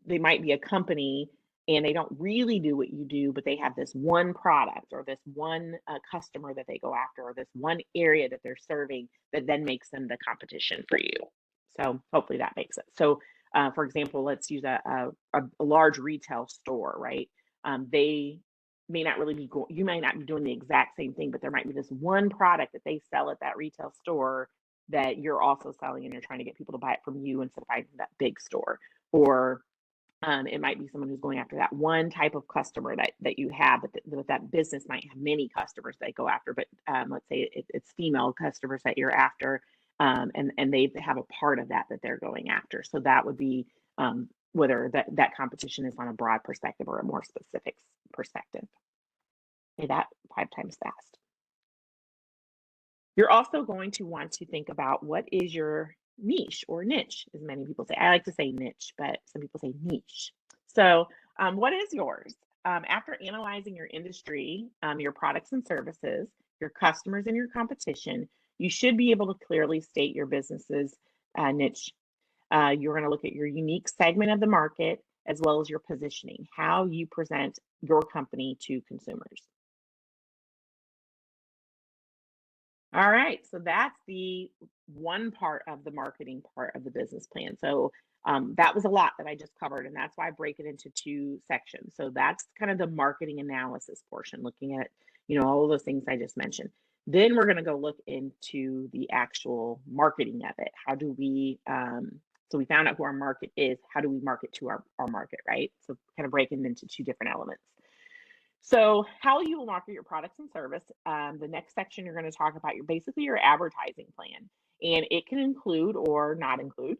they might be a company and they don't really do what you do, but they have this one product or this one customer that they go after, or this one area that they're serving that then makes them the competition for you. So hopefully that makes it. So for example, let's use a large retail store, right? They may not really be you might not be doing the exact same thing, but there might be this one product that they sell at that retail store that you're also selling, and you're trying to get people to buy it from you instead of buying from that big store. Or it might be someone who's going after that one type of customer that you have, but that business might have many customers they go after. But let's say it's female customers that you're after, and they have a part of that they're going after. So that would be whether that competition is on a broad perspective or a more specific perspective. Say that 5 times fast. You're also going to want to think about what is your niche or niche, as many people say. I like to say niche, but some people say niche. So, what is yours? After analyzing your industry, your products and services, your customers, and your competition, you should be able to clearly state your business's niche. You're going to look at your unique segment of the market as well as your positioning, how you present your company to consumers. All right, so that's the one part of the marketing part of the business plan. So that was a lot that I just covered, and that's why I break it into 2 sections. So that's kind of the marketing analysis portion, looking at all of those things I just mentioned. Then we're going to go look into the actual marketing of it. How do we? So we found out who our market is. How do we market to our market, right? So kind of breaking it into 2 different elements. So how you will market your products and service. The next section, you're going to talk about basically your advertising plan, and it can include or not include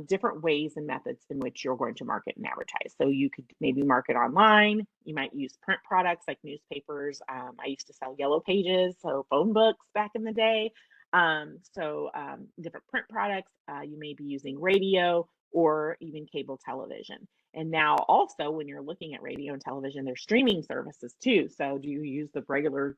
different ways and methods in which you're going to market and advertise. So you could maybe market online. You might use print products like newspapers. I used to sell yellow pages, so phone books back in the day. Different print products. You may be using radio or even cable television. And now also when you're looking at radio and television, there's streaming services too. So do you use the regular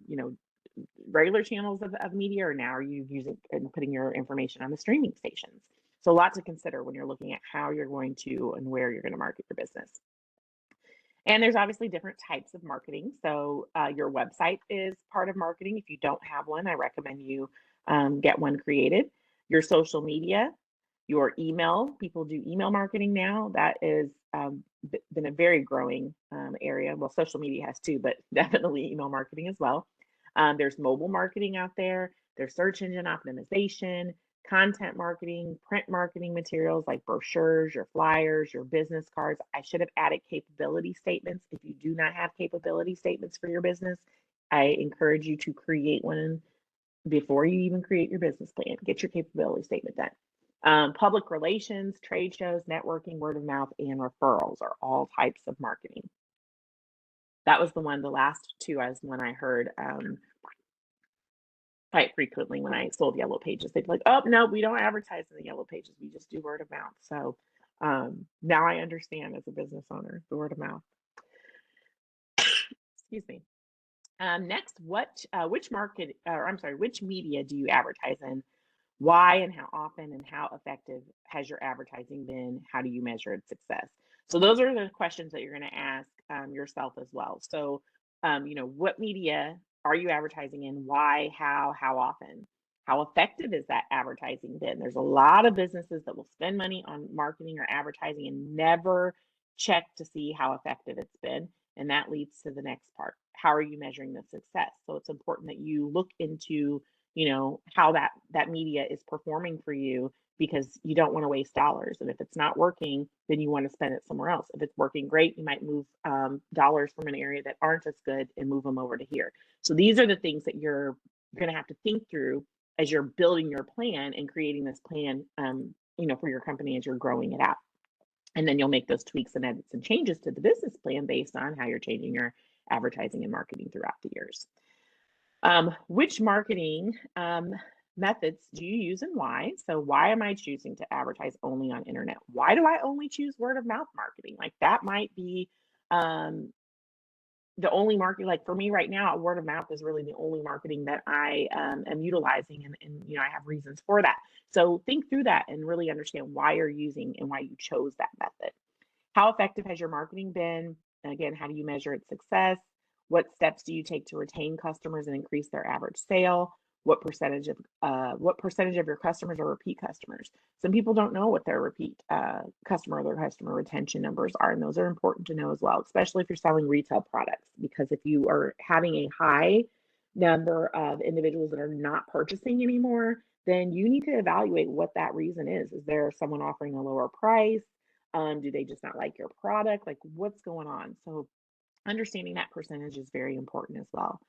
channels of media, or now are you using and putting your information on the streaming stations? So a lot to consider when you're looking at how you're going to and where you're going to market your business. And there's obviously different types of marketing. So your website is part of marketing. If you don't have one, I recommend you get one created. Your social media, your email. People do email marketing now. That is been a very growing area. Well, social media has too, but definitely email marketing as well. There's mobile marketing out there. There's search engine optimization, content marketing, print marketing materials like brochures, your flyers, your business cards. I should have added capability statements. If you do not have capability statements for your business, I encourage you to create one before you even create your business plan. Get your capability statement done. Public relations, trade shows, networking, word of mouth, and referrals are all types of marketing. That was the last two as when I heard quite frequently when I sold Yellow Pages. They'd be like, oh, no, we don't advertise in the Yellow Pages. We just do word of mouth. So now I understand as a business owner, the word of mouth. Excuse me. Next, which media do you advertise in? Why and how often and how effective has your advertising been? How do you measure its success? So those are the questions that you're going to ask yourself as well. So, what media are you advertising in? Why, how often? How effective is that advertising been? There's a lot of businesses that will spend money on marketing or advertising and never check to see how effective it's been. And that leads to the next part. How are you measuring the success? So it's important that you look into how that media is performing for you, because you don't want to waste dollars. And if it's not working, then you want to spend it somewhere else. If it's working great, you might move dollars from an area that aren't as good and move them over to here. So these are the things that you're going to have to think through as you're building your plan and creating this plan, for your company as you're growing it out. And then you'll make those tweaks and edits and changes to the business plan based on how you're changing your advertising and marketing throughout the years. Which marketing methods do you use and why? So why am I choosing to advertise only on internet? Why do I only choose word of mouth marketing? Like that might be the only marketing, like for me right now, word of mouth is really the only marketing that I am utilizing, and I have reasons for that. So think through that and really understand why you're using and why you chose that method. How effective has your marketing been? And again, how do you measure its success? What steps do you take to retain customers and increase their average sale? What percentage of your customers are repeat customers? Some people don't know what their repeat customer or their customer retention numbers are, and those are important to know as well, especially if you're selling retail products. Because if you are having a high number of individuals that are not purchasing anymore, then you need to evaluate what that reason is. Is there someone offering a lower price? Do they just not like your product? Like what's going on? So understanding that percentage is very important as well.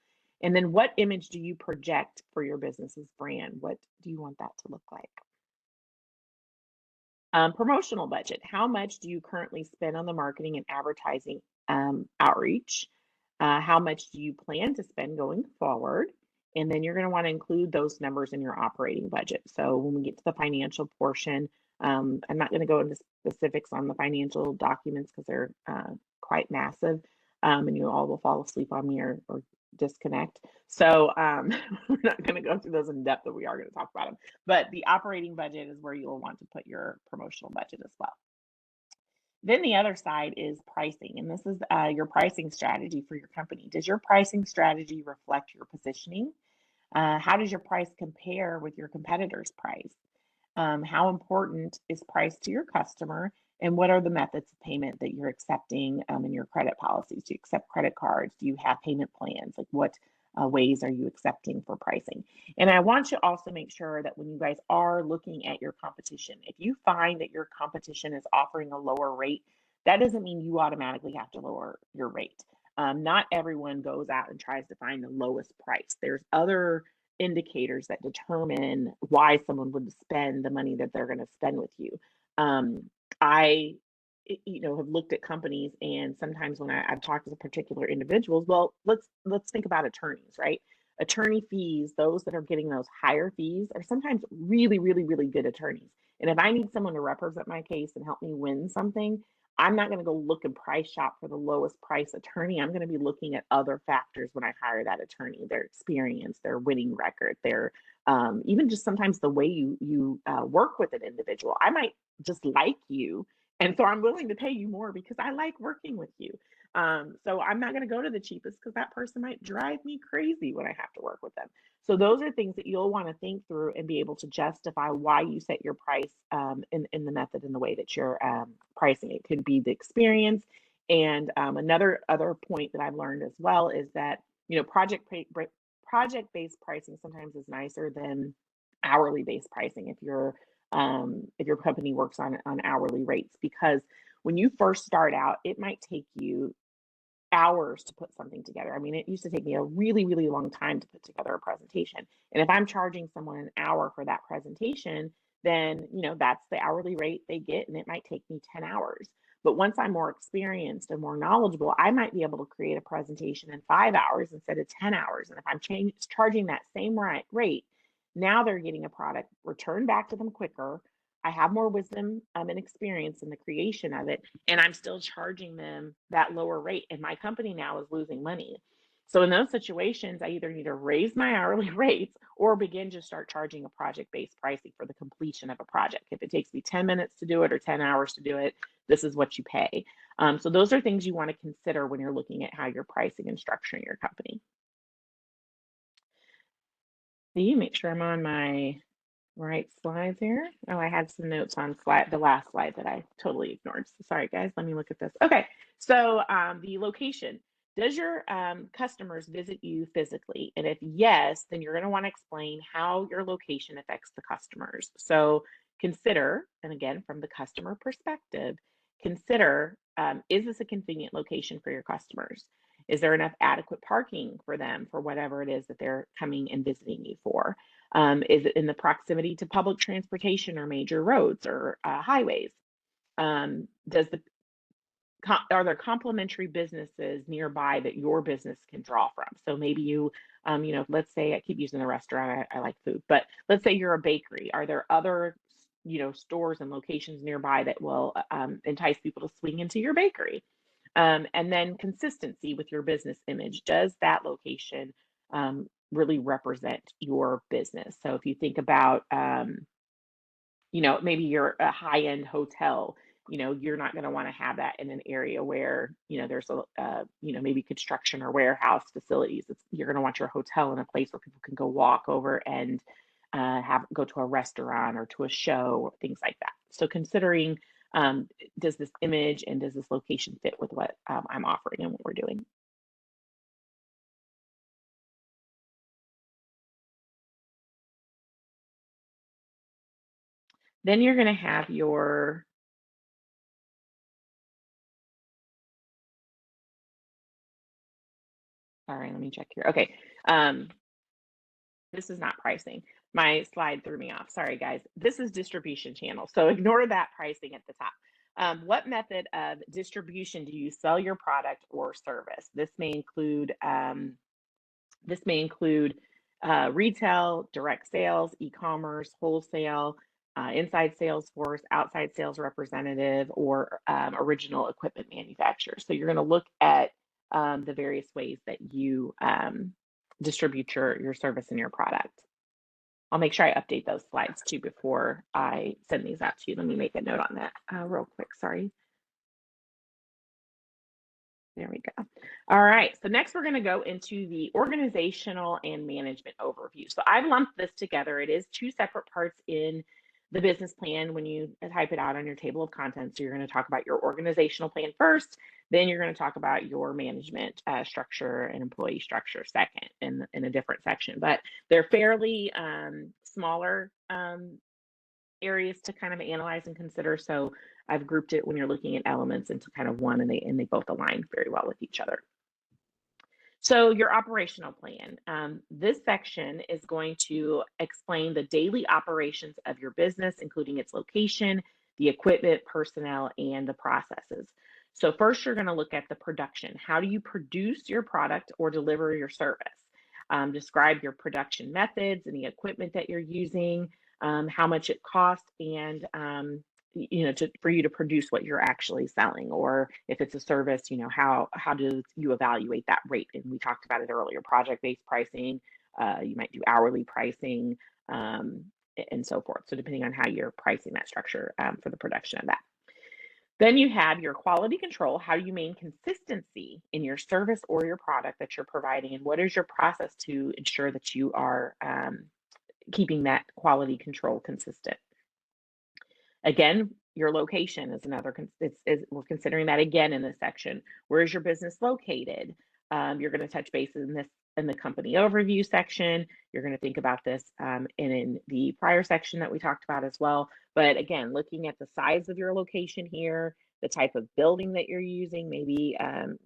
And then what image do you project for your business's brand? What do you want that to look like? Promotional budget. How much do you currently spend on the marketing and advertising outreach? How much do you plan to spend going forward? And then you're going to want to include those numbers in your operating budget. So when we get to the financial portion, I'm not going to go into specifics on the financial documents because they're quite massive, and you all will fall asleep on me or disconnect. So we're not going to go through those in depth, but we are going to talk about them. But the operating budget is where you'll want to put your promotional budget as well. Then the other side is pricing, and this is your pricing strategy for your company. Does your pricing strategy reflect your positioning? How does your price compare with your competitor's price? How important is price to your customer? And what are the methods of payment that you're accepting in your credit policies? Do you accept credit cards? Do you have payment plans? Like what ways are you accepting for pricing? And I want you to also make sure that when you guys are looking at your competition, if you find that your competition is offering a lower rate, that doesn't mean you automatically have to lower your rate. Not everyone goes out and tries to find the lowest price. There's other indicators that determine why someone would spend the money that they're going to spend with you. I have looked at companies, and sometimes when I've talked to particular individuals, well, let's think about attorneys, right? Attorney fees, those that are getting those higher fees are sometimes really, really, really good attorneys. And if I need someone to represent my case and help me win something, I'm not going to go look and price shop for the lowest price attorney. I'm going to be looking at other factors when I hire that attorney: their experience, their winning record, their even just sometimes the way you work with an individual. I might just like you, and so I'm willing to pay you more because I like working with you. So I'm not going to go to the cheapest because that person might drive me crazy when I have to work with them. So those are things that you'll want to think through and be able to justify why you set your price in the method and the way that you're pricing. It could be the experience. And another other point that I've learned as well is that, you know, project-based pricing sometimes is nicer than hourly based pricing if your company works on hourly rates, because when you first start out, it might take you hours to put something together. I mean, it used to take me a really, really long time to put together a presentation. And if I'm charging someone an hour for that presentation, then, you know, that's the hourly rate they get, and it might take me 10 hours. But once I'm more experienced and more knowledgeable, I might be able to create a presentation in 5 hours instead of 10 hours. And if I'm charging that same rate, now they're getting a product returned back to them quicker. I have more wisdom and experience in the creation of it, and I'm still charging them that lower rate. And my company now is losing money. So in those situations, I either need to raise my hourly rates or begin to start charging a project-based pricing for the completion of a project. If it takes me 10 minutes to do it or 10 hours to do it, this is what you pay. So those are things you want to consider when you're looking at how you're pricing and structuring your company. See, make sure I'm on my right slides here. Oh, I had some notes on the last slide that I totally ignored. So sorry, guys. Let me look at this. Okay, so the location. Does your customers visit you physically? And if yes, then you're going to want to explain how your location affects the customers. So consider, and again, from the customer perspective, consider, is this a convenient location for your customers? Is there enough adequate parking for them for whatever it is that they're coming and visiting you for? Is it in the proximity to public transportation or major roads or highways? Does the Are there complementary businesses nearby that your business can draw from? So maybe you, you know, let's say I keep using the restaurant. I like food, but let's say you're a bakery. Are there other, you know, stores and locations nearby that will entice people to swing into your bakery? And then consistency with your business image. Does that location really represent your business? So if you think about, you know, maybe you're a high-end hotel, you know, you're not going to want to have that in an area where, you know, there's you know, maybe construction or warehouse facilities. You're going to want your hotel in a place where people can go walk over and go to a restaurant or to a show or things like that. So considering, does this image and does this location fit with what I'm offering and what we're doing? Then you're going to have your, sorry, let me check here. Okay. This is not pricing. My slide threw me off. Sorry, guys. This is distribution channel. So ignore that pricing at the top. What method of distribution do you sell your product or service? This may include retail, direct sales, e-commerce, wholesale, inside sales force, outside sales representative, or original equipment manufacturer. So you're going to look at the various ways that you distribute your service and your product. I'll make sure I update those slides too before I send these out to you. Let me make a note on that real quick. Sorry. There we go. All right. So next we're going to go into the organizational and management overview. So I've lumped this together. It is two separate parts in the business plan when you type it out on your table of contents. So you're going to talk about your organizational plan first, then you're going to talk about your management structure and employee structure second in a different section. But they're fairly smaller areas to kind of analyze and consider. So I've grouped it when you're looking at elements into kind of one, and they both align very well with each other. So your operational plan. This section is going to explain the daily operations of your business, including its location, the equipment, personnel, and the processes. So first, you're going to look at the production. How do you produce your product or deliver your service? Describe your production methods and the equipment that you're using, how much it costs, and for you to produce what you're actually selling, or if it's a service, how do you evaluate that rate? And we talked about it earlier, project-based pricing, you might do hourly pricing, and so forth. So depending on how you're pricing that structure for the production of that. Then you have your quality control. How do you maintain consistency in your service or your product that you're providing? And what is your process to ensure that you are keeping that quality control consistent? Again, your location is another, we're considering that again in this section. Where is your business located? You're going to touch base in the company overview section. You're going to think about this in the prior section that we talked about as well. But again, looking at the size of your location here, the type of building that you're using, maybe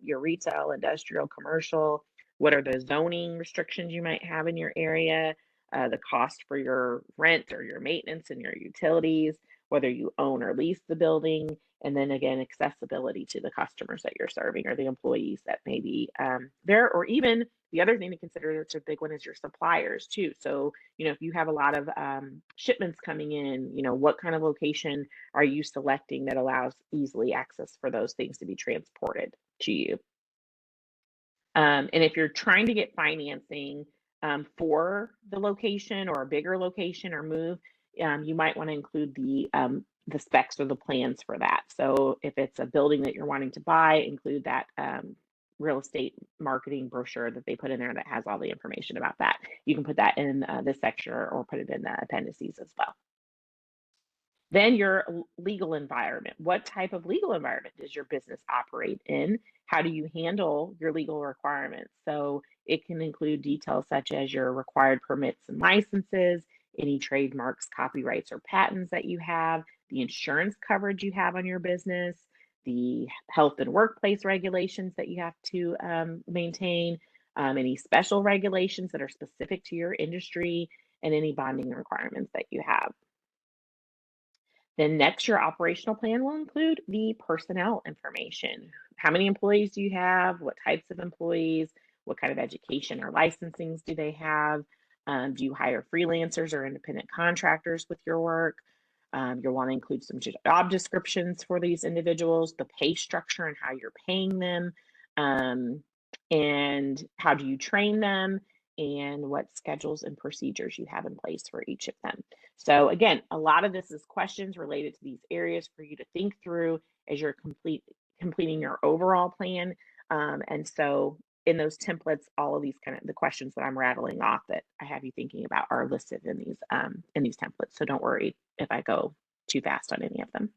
your retail, industrial, commercial, what are the zoning restrictions you might have in your area, the cost for your rent or your maintenance and your utilities, whether you own or lease the building, and then again, accessibility to the customers that you're serving or the employees that may be there, or even the other thing to consider that's a big one is your suppliers too. So, if you have a lot of shipments coming in, what kind of location are you selecting that allows easily access for those things to be transported to you? And if you're trying to get financing for the location or a bigger location or move, you might want to include the specs or the plans for that. So if it's a building that you're wanting to buy, include that real estate marketing brochure that they put in there that has all the information about that. You can put that in this section or put it in the appendices as well. Then your legal environment. What type of legal environment does your business operate in? How do you handle your legal requirements? So it can include details such as your required permits and licenses, any trademarks, copyrights, or patents that you have, the insurance coverage you have on your business, the health and workplace regulations that you have to maintain, any special regulations that are specific to your industry, and any bonding requirements that you have. Then next, your operational plan will include the personnel information. How many employees do you have? What types of employees? What kind of education or licensings do they have? Do you hire freelancers or independent contractors with your work? You'll want to include some job descriptions for these individuals, the pay structure and how you're paying them, and how do you train them, and what schedules and procedures you have in place for each of them. So again, a lot of this is questions related to these areas for you to think through as you're completing your overall plan. And so in those templates, all of these kind of the questions that I'm rattling off that I have you thinking about are listed in these templates. So don't worry if I go too fast on any of them.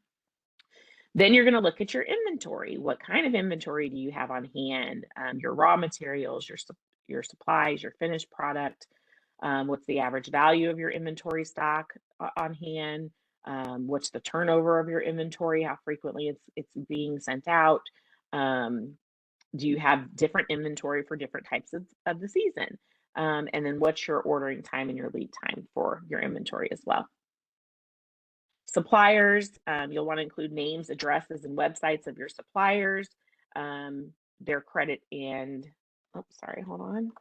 Then you're going to look at your inventory. What kind of inventory do you have on hand? Your raw materials, your supplies, your finished product. What's the average value of your inventory stock on hand? What's the turnover of your inventory? How frequently it's being sent out? Do you have different inventory for different types of the season? And then what's your ordering time and your lead time for your inventory as well? Suppliers, you'll want to include names, addresses, and websites of your suppliers, their credit and, oh, sorry, hold on.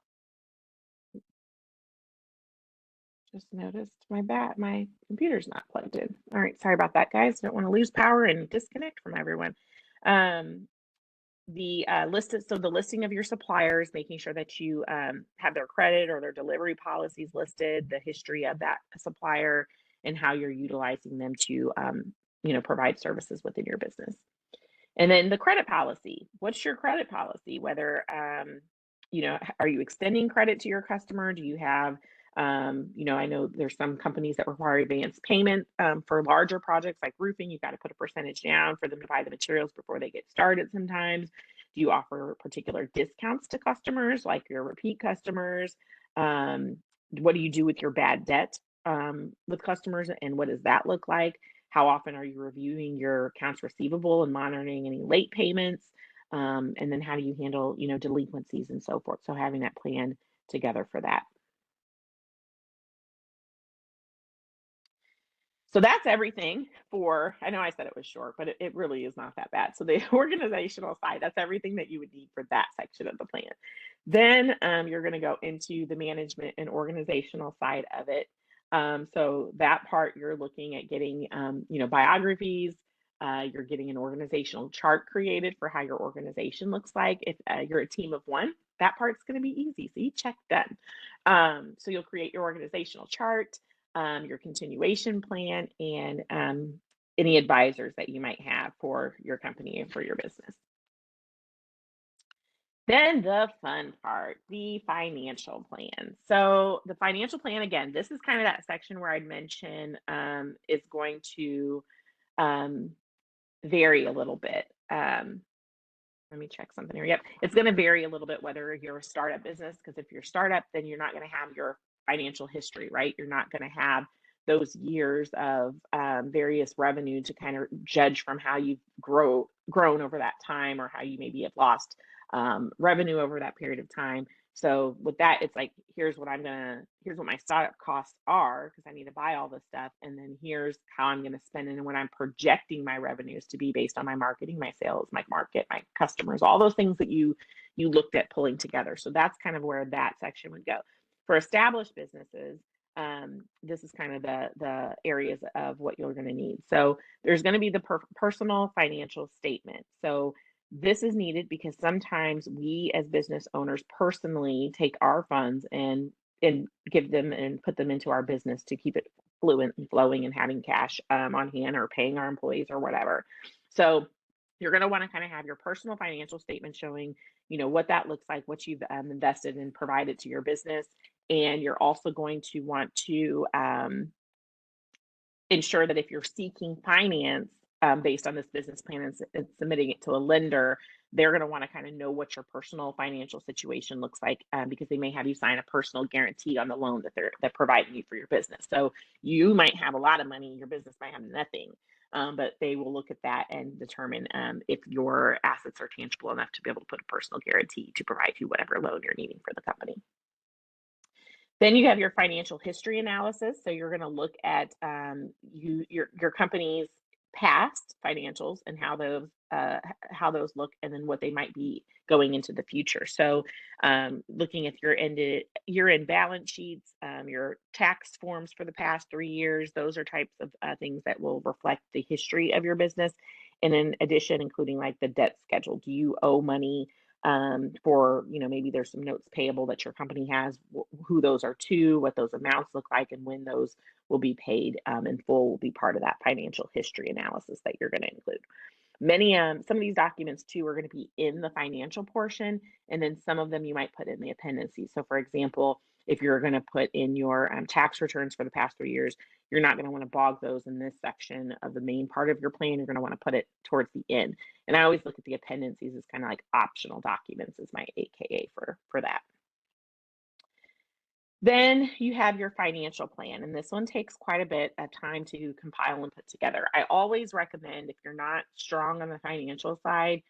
Just noticed my computer's not plugged in. All right, sorry about that, guys. Don't want to lose power and disconnect from everyone. The listing of your suppliers, making sure that you have their credit or their delivery policies listed, the history of that supplier, and how you're utilizing them to provide services within your business. And then the credit policy. What's your credit policy? Whether are you extending credit to your customer? Do you have I know there's some companies that require advanced payment for larger projects like roofing. You've got to put a percentage down for them to buy the materials before they get started sometimes. Do you offer particular discounts to customers, like your repeat customers? What do you do with your bad debt with customers, and what does that look like? How often are you reviewing your accounts receivable and monitoring any late payments? And then how do you handle, delinquencies and so forth? So having that plan together for that. So that's everything I know I said it was short, but it really is not that bad. So the organizational side, that's everything that you would need for that section of the plan. Then you're going to go into the management and organizational side of it. So that part you're looking at getting, biographies. You're getting an organizational chart created for how your organization looks like. If you're a team of one, that part's going to be easy. So you check done. So you'll create your organizational chart, your continuation plan, and any advisors that you might have for your company and for your business. Then the fun part, the financial plan. So the financial plan, again, this is kind of that section where I'd mention is going to um, vary a little bit. Let me check something here. Yep, it's going to vary a little bit whether you're a startup business, because if you're a startup, then you're not going to have your financial history, right? You're not going to have those years of various revenue to kind of judge from how you've grown over that time, or how you maybe have lost revenue over that period of time. So with that, it's like, here's what my startup costs are, because I need to buy all this stuff. And then here's how I'm going to spend it and what I'm projecting my revenues to be based on my marketing, my sales, my market, my customers, all those things that you looked at pulling together. So that's kind of where that section would go. For established businesses, this is kind of the areas of what you're going to need. So there's going to be the personal financial statement. So this is needed because sometimes we as business owners personally take our funds and give them and put them into our business to keep it fluent and flowing and having cash on hand, or paying our employees or whatever. So you're going to want to kind of have your personal financial statement showing, what that looks like, what you've invested and provided to your business. And you're also going to want to ensure that if you're seeking finance based on this business plan and submitting it to a lender, they're going to want to kind of know what your personal financial situation looks like, because they may have you sign a personal guarantee on the loan that they're providing you for your business. So you might have a lot of money, your business might have nothing, but they will look at that and determine if your assets are tangible enough to be able to put a personal guarantee to provide you whatever loan you're needing for the company. Then you have your financial history analysis. So you're going to look at your company's past financials and how those look, and then what they might be going into the future. So looking at your year-end balance sheets, your tax forms for the past 3 years, those are types of things that will reflect the history of your business. And in addition, including like the debt schedule. Do you owe money for, maybe there's some notes payable that your company has, who those are to, what those amounts look like, and when those will be paid in full will be part of that financial history analysis that you're going to include. Some of these documents too are going to be in the financial portion, and then some of them you might put in the appendices. So for example, if you're going to put in your tax returns for the past 3 years, you're not going to want to bog those in this section of the main part of your plan. You're going to want to put it towards the end. And I always look at the appendices as kind of like optional documents, is my AKA for that. Then you have your financial plan, and this one takes quite a bit of time to compile and put together. I always recommend, if you're not strong on the financial side,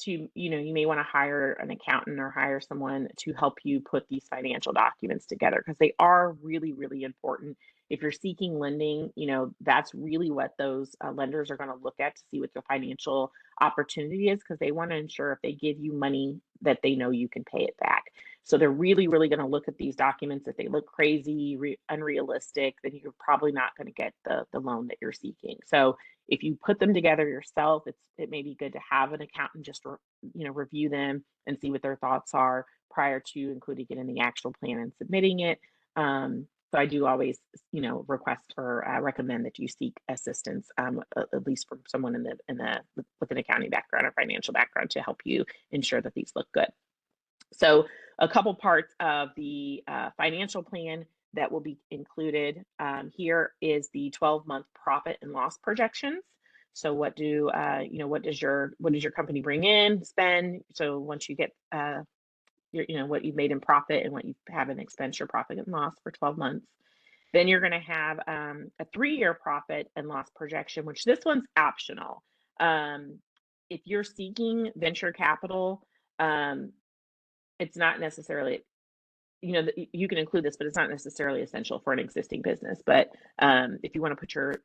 you may want to hire an accountant or hire someone to help you put these financial documents together, because they are really, really important. If you're seeking lending, that's really what those lenders are going to look at to see what the financial opportunity is, because they want to ensure if they give you money that they know you can pay it back. So they're really, really going to look at these documents. If they look crazy, unrealistic, then you're probably not going to get the loan that you're seeking. So if you put them together yourself, it may be good to have an accountant just review them and see what their thoughts are prior to including it in the actual plan and submitting it. So I do always, request or recommend that you seek assistance, at least from someone with an accounting background or financial background, to help you ensure that these look good. So a couple parts of the financial plan that will be included here is the 12-month profit and loss projections. So what does your company bring in, spend? So once you get what you've made in profit and what you have in expense, your profit and loss for 12 months. Then you're going to have a 3-year profit and loss projection, which this one's optional. If you're seeking venture capital, it's not necessarily, you can include this, but it's not necessarily essential for an existing business. But if you want to put your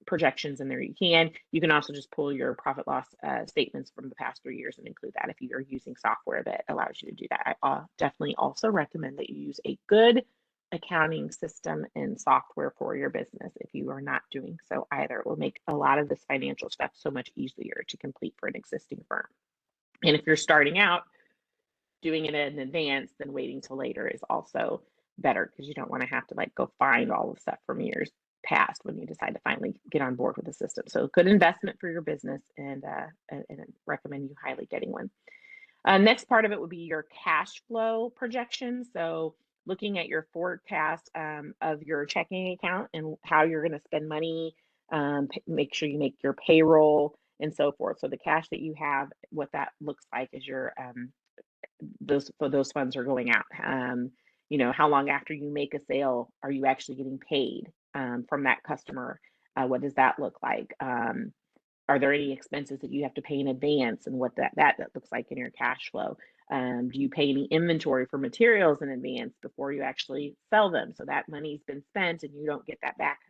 projections in there, you can. You can also just pull your profit loss statements from the past 3 years and include that if you're using software that allows you to do that. I definitely also recommend that you use a good accounting system and software for your business if you are not doing so either. It will make a lot of this financial stuff so much easier to complete for an existing firm. And if you're starting out, doing it in advance than waiting till later is also better because you don't want to have to like go find all the stuff from years past when you decide to finally get on board with the system. So good investment for your business, and recommend you highly getting one. Next part of it would be your cash flow projections. So looking at your forecast of your checking account and how you're going to spend money, make sure you make your payroll and so forth. So the cash that you have, what that looks like is your those funds are going out. How long after you make a sale are you actually getting paid from that customer? What does that look like? Are there any expenses that you have to pay in advance, and what that looks like in your cash flow? Do you pay any inventory for materials in advance before you actually sell them? So that money's been spent and you don't get that back,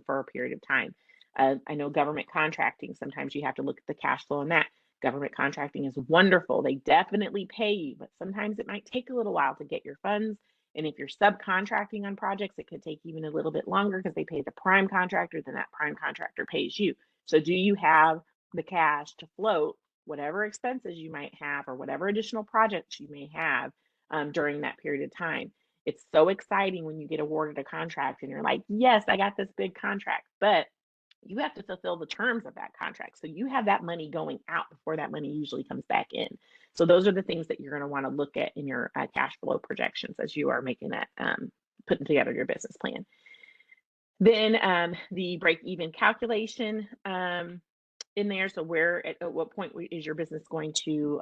for a period of time. I know government contracting, sometimes you have to look at the cash flow on that. Government contracting is wonderful. They definitely pay you, but sometimes it might take a little while to get your funds. And if you're subcontracting on projects, it could take even a little bit longer because they pay the prime contractor, then that prime contractor pays you. So do you have the cash to float whatever expenses you might have or whatever additional projects you may have during that period of time? It's so exciting when you get awarded a contract and you're like, yes, I got this big contract, but you have to fulfill the terms of that contract. So you have that money going out before that money usually comes back in. So those are the things that you're going to want to look at in your cash flow projections as you are making that, putting together your business plan. Then the break even calculation in there. So at what point is your business going to,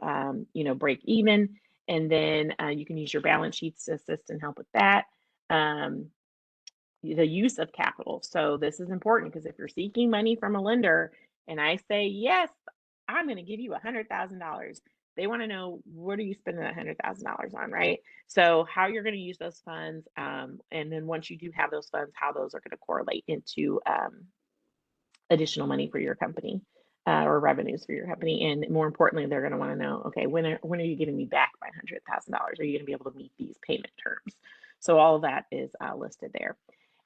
break even? And then you can use your balance sheets to assist and help with that. The use of capital. So this is important because if you're seeking money from a lender and I say, yes, I'm going to give you $100,000, they want to know, what are you spending that $100,000 on, right? So how you're going to use those funds. And then once you do have those funds, how those are going to correlate into additional money for your company or revenues for your company. And more importantly, they're going to want to know, okay, when are you giving me back my $100,000? Are you going to be able to meet these payment terms? So all of that is listed there.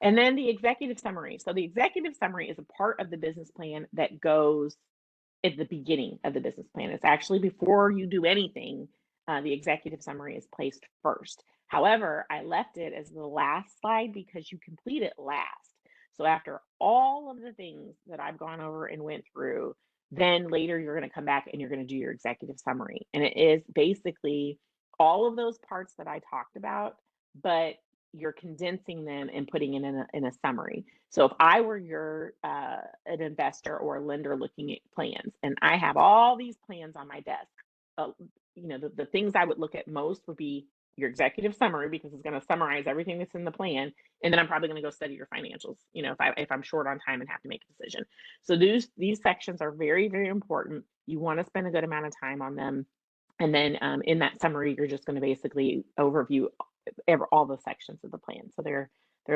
And then the executive summary. So the executive summary is a part of the business plan that goes at the beginning of the business plan. It's actually before you do anything, the executive summary is placed first. However, I left it as the last slide because you complete it last. So after all of the things that I've gone over and went through, then later you're going to come back and you're going to do your executive summary. And it is basically all of those parts that I talked about, but you're condensing them and putting it in a summary. So if I were an investor or a lender looking at plans, and I have all these plans on my desk, the things I would look at most would be your executive summary, because it's going to summarize everything that's in the plan, and then I'm probably going to go study your financials. If I'm short on time and have to make a decision. So these sections are very, very important. You want to spend a good amount of time on them. And then in that summary, you're just going to basically overview all the sections of the plan. So they're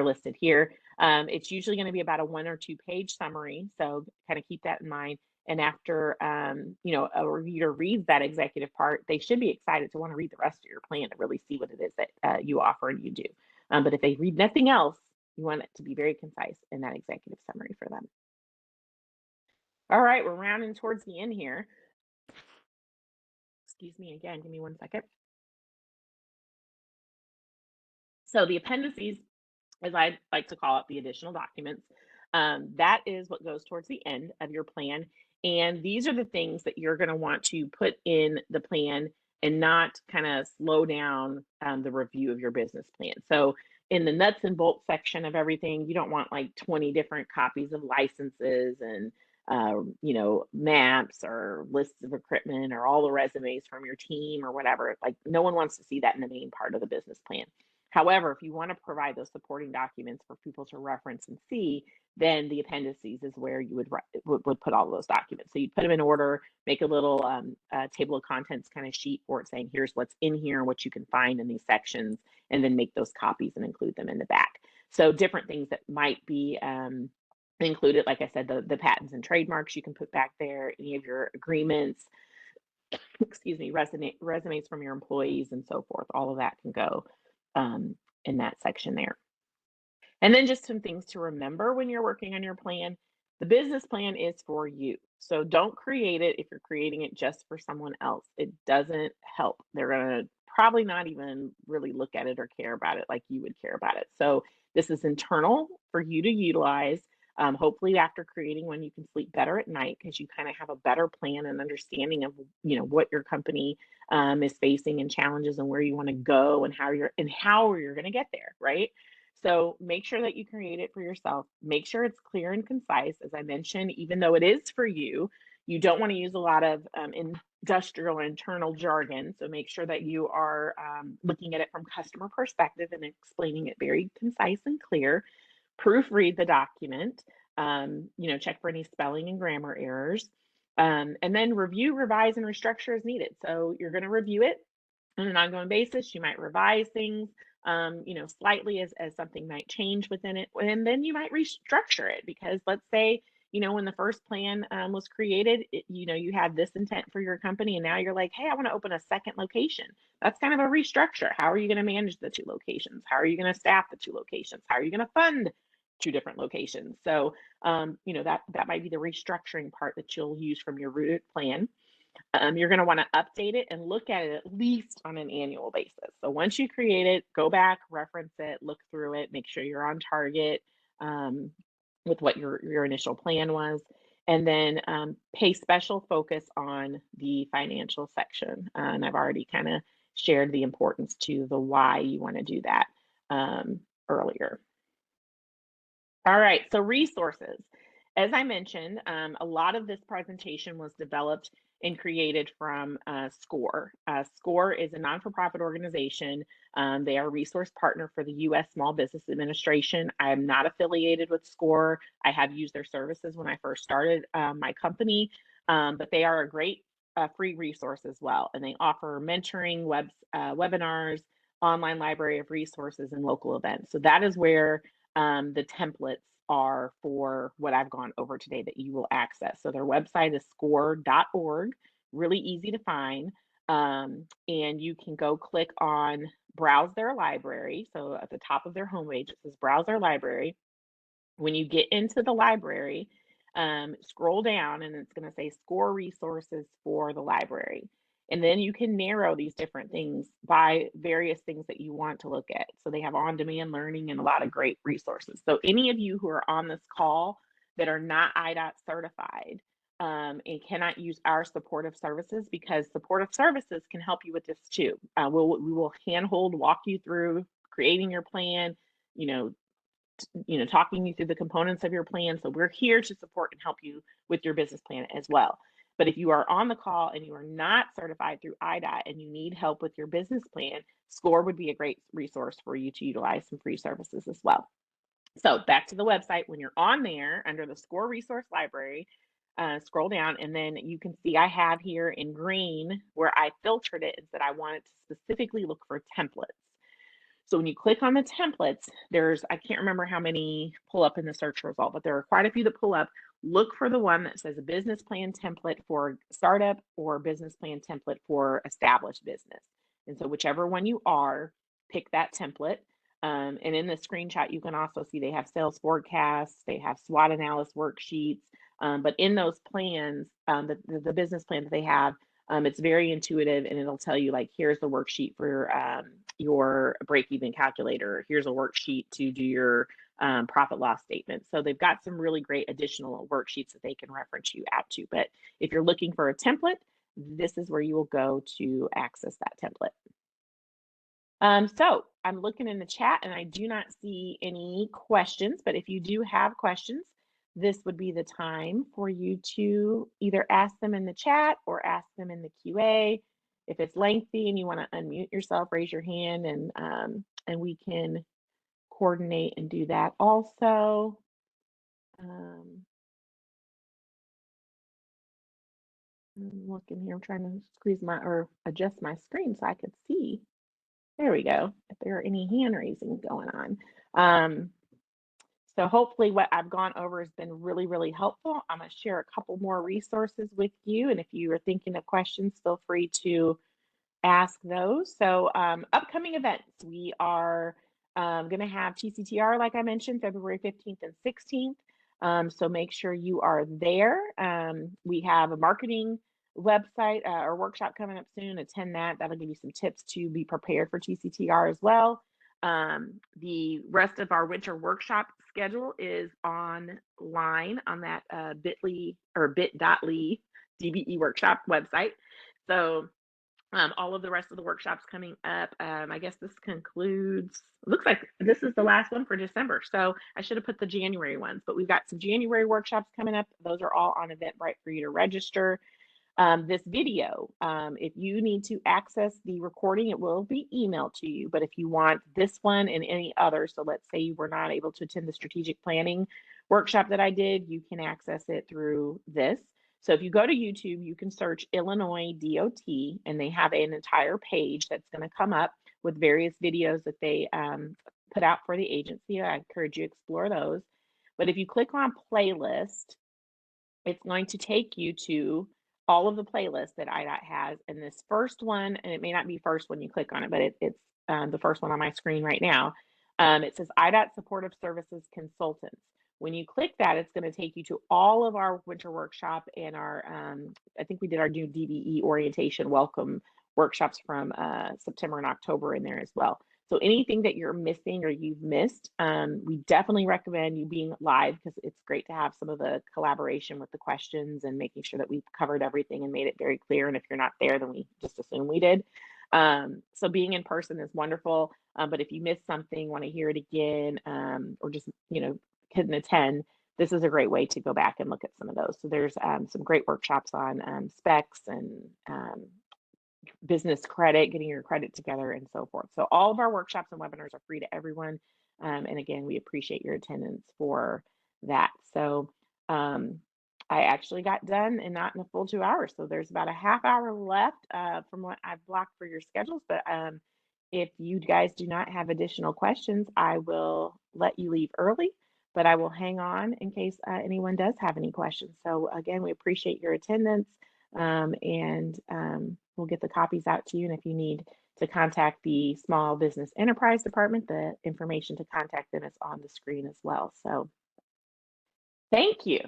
listed here. It's usually going to be about a 1 or 2 page summary. So kind of keep that in mind. And after, a reader reads that executive part, they should be excited to want to read the rest of your plan to really see what it is that you offer and you do. But if they read nothing else, you want it to be very concise in that executive summary for them. All right, we're rounding towards the end here. Excuse me again, give me 1 second. So the appendices, as I like to call it, the additional documents, that is what goes towards the end of your plan. And these are the things that you're going to want to put in the plan and not kind of slow down the review of your business plan. So in the nuts and bolts section of everything, you don't want like 20 different copies of licenses and maps or lists of equipment or all the resumes from your team or whatever. Like, no one wants to see that in the main part of the business plan. However, if you want to provide those supporting documents for people to reference and see, then the appendices is where you would put all of those documents. So you put them in order, make a little table of contents kind of sheet for it, saying here's what's in here and what you can find in these sections, and then make those copies and include them in the back. So different things that might be included, like I said, the patents and trademarks you can put back there, any of your agreements, excuse me, resumes from your employees and so forth. All of that can go in that section there. And then just some things to remember when you're working on your plan. The business plan is for you. So don't create it if you're creating it just for someone else. It doesn't help. They're going to probably not even really look at it or care about it like you would care about it. So this is internal for you to utilize. Hopefully after creating one, you can sleep better at night because you kind of have a better plan and understanding of, what your company is facing and challenges and where you want to go and how you're going to get there, right? So make sure that you create it for yourself. Make sure it's clear and concise. As I mentioned, even though it is for you, you don't want to use a lot of industrial and internal jargon. So make sure that you are looking at it from customer perspective and explaining it very concise and clear. Proofread the document. Check for any spelling and grammar errors. And then review, revise, and restructure as needed. So you're going to review it on an ongoing basis. You might revise things, slightly as something might change within it. And then you might restructure it because let's say, when the first plan was created, you had this intent for your company and now you're like, hey, I want to open a second location. That's kind of a restructure. How are you going to manage the two locations? How are you going to staff the two locations? How are you going to fund two different locations? So, that might be the restructuring part that you'll use from your rooted plan. You're going to want to update it and look at it at least on an annual basis. So once you create it, go back, reference it, look through it, make sure you're on target with what your initial plan was, and then pay special focus on the financial section. And I've already kind of shared the importance to the why you want to do that earlier. All right, so resources. As I mentioned, a lot of this presentation was developed and created from SCORE. SCORE is a non-for-profit organization. They are a resource partner for the U.S. Small Business Administration. I am not affiliated with SCORE. I have used their services when I first started my company, but they are a great free resource as well. And they offer mentoring, webinars, online library of resources, and local events. So that is where the templates are for what I've gone over today that you will access. So their website is score.org, really easy to find. And you can go click on browse their library. So at the top of their homepage, it says browse their library. When you get into the library, scroll down and it's going to say SCORE resources for the library. And then you can narrow these different things by various things that you want to look at. So they have on-demand learning and a lot of great resources. So any of you who are on this call that are not IDOT certified and cannot use our supportive services, because supportive services can help you with this too. We will handhold, walk you through creating your plan, talking you through the components of your plan. So we're here to support and help you with your business plan as well. But if you are on the call and you are not certified through IDOT and you need help with your business plan, SCORE would be a great resource for you to utilize some free services as well. So back to the website, when you're on there under the SCORE resource library, scroll down and then you can see I have here in green where I filtered it and said I wanted to specifically look for templates. So when you click on the templates, I can't remember how many pull up in the search result, but there are quite a few that pull up. Look for the one that says a business plan template for startup or business plan template for established business. And so whichever one you are, pick that template. And in the screenshot, you can also see they have sales forecasts, they have SWOT analysis worksheets. But in those plans, the business plan that they have, it's very intuitive and it'll tell you like, here's the worksheet for your break-even calculator. Here's a worksheet to do your profit loss statement. So they've got some really great additional worksheets that they can reference you out to. But if you're looking for a template, this is where you will go to access that template. So I'm looking in the chat and I do not see any questions, but if you do have questions, this would be the time for you to either ask them in the chat or ask them in the QA. If it's lengthy and you want to unmute yourself, raise your hand and we can coordinate and do that also. I'm looking here, I'm trying to adjust my screen so I could see. There we go. If there are any hand raising going on. So hopefully what I've gone over has been really, really helpful. I'm going to share a couple more resources with you. And if you are thinking of questions, feel free to ask those. So upcoming events, we are I'm going to have TCTR, like I mentioned, February 15th and 16th. So make sure you are there. We have a marketing website or workshop coming up soon. Attend that. That'll give you some tips to be prepared for TCTR as well. The rest of our winter workshop schedule is online on that bit.ly or bit.ly DBE workshop website. So all of the rest of the workshops coming up. I guess this concludes, looks like this is the last one for December. So I should have put the January ones, but we've got some January workshops coming up. Those are all on Eventbrite for you to register. This video, if you need to access the recording, it will be emailed to you. But if you want this one and any other, so let's say you were not able to attend the strategic planning workshop that I did, you can access it through this. So if you go to YouTube, you can search Illinois DOT, and they have an entire page that's going to come up with various videos that they put out for the agency. I encourage you to explore those. But if you click on playlist, it's going to take you to all of the playlists that IDOT has. And this first one, and it may not be first when you click on it, but it's the first one on my screen right now. It says IDOT Supportive Services Consultants. When you click that, it's going to take you to all of our winter workshop and our, I think we did our new DBE orientation welcome workshops from September and October in there as well. So anything that you're missing or you've missed, we definitely recommend you being live because it's great to have some of the collaboration with the questions and making sure that we've covered everything and made it very clear. And if you're not there, then we just assume we did. So being in person is wonderful. But if you missed something, want to hear it again, or just, couldn't attend, this is a great way to go back and look at some of those. So there's some great workshops on specs and business credit, getting your credit together, and so forth. So all of our workshops and webinars are free to everyone. And again, we appreciate your attendance for that. So I actually got done and not in a full 2 hours. So there's about a half hour left from what I've blocked for your schedules. But if you guys do not have additional questions, I will let you leave early, but I will hang on in case anyone does have any questions. So again, we appreciate your attendance. And we'll get the copies out to you. And if you need to contact the Small Business Enterprise Department, the information to contact them is on the screen as well. So thank you.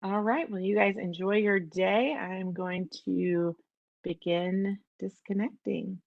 All right. Well, you guys enjoy your day. I'm going to begin disconnecting.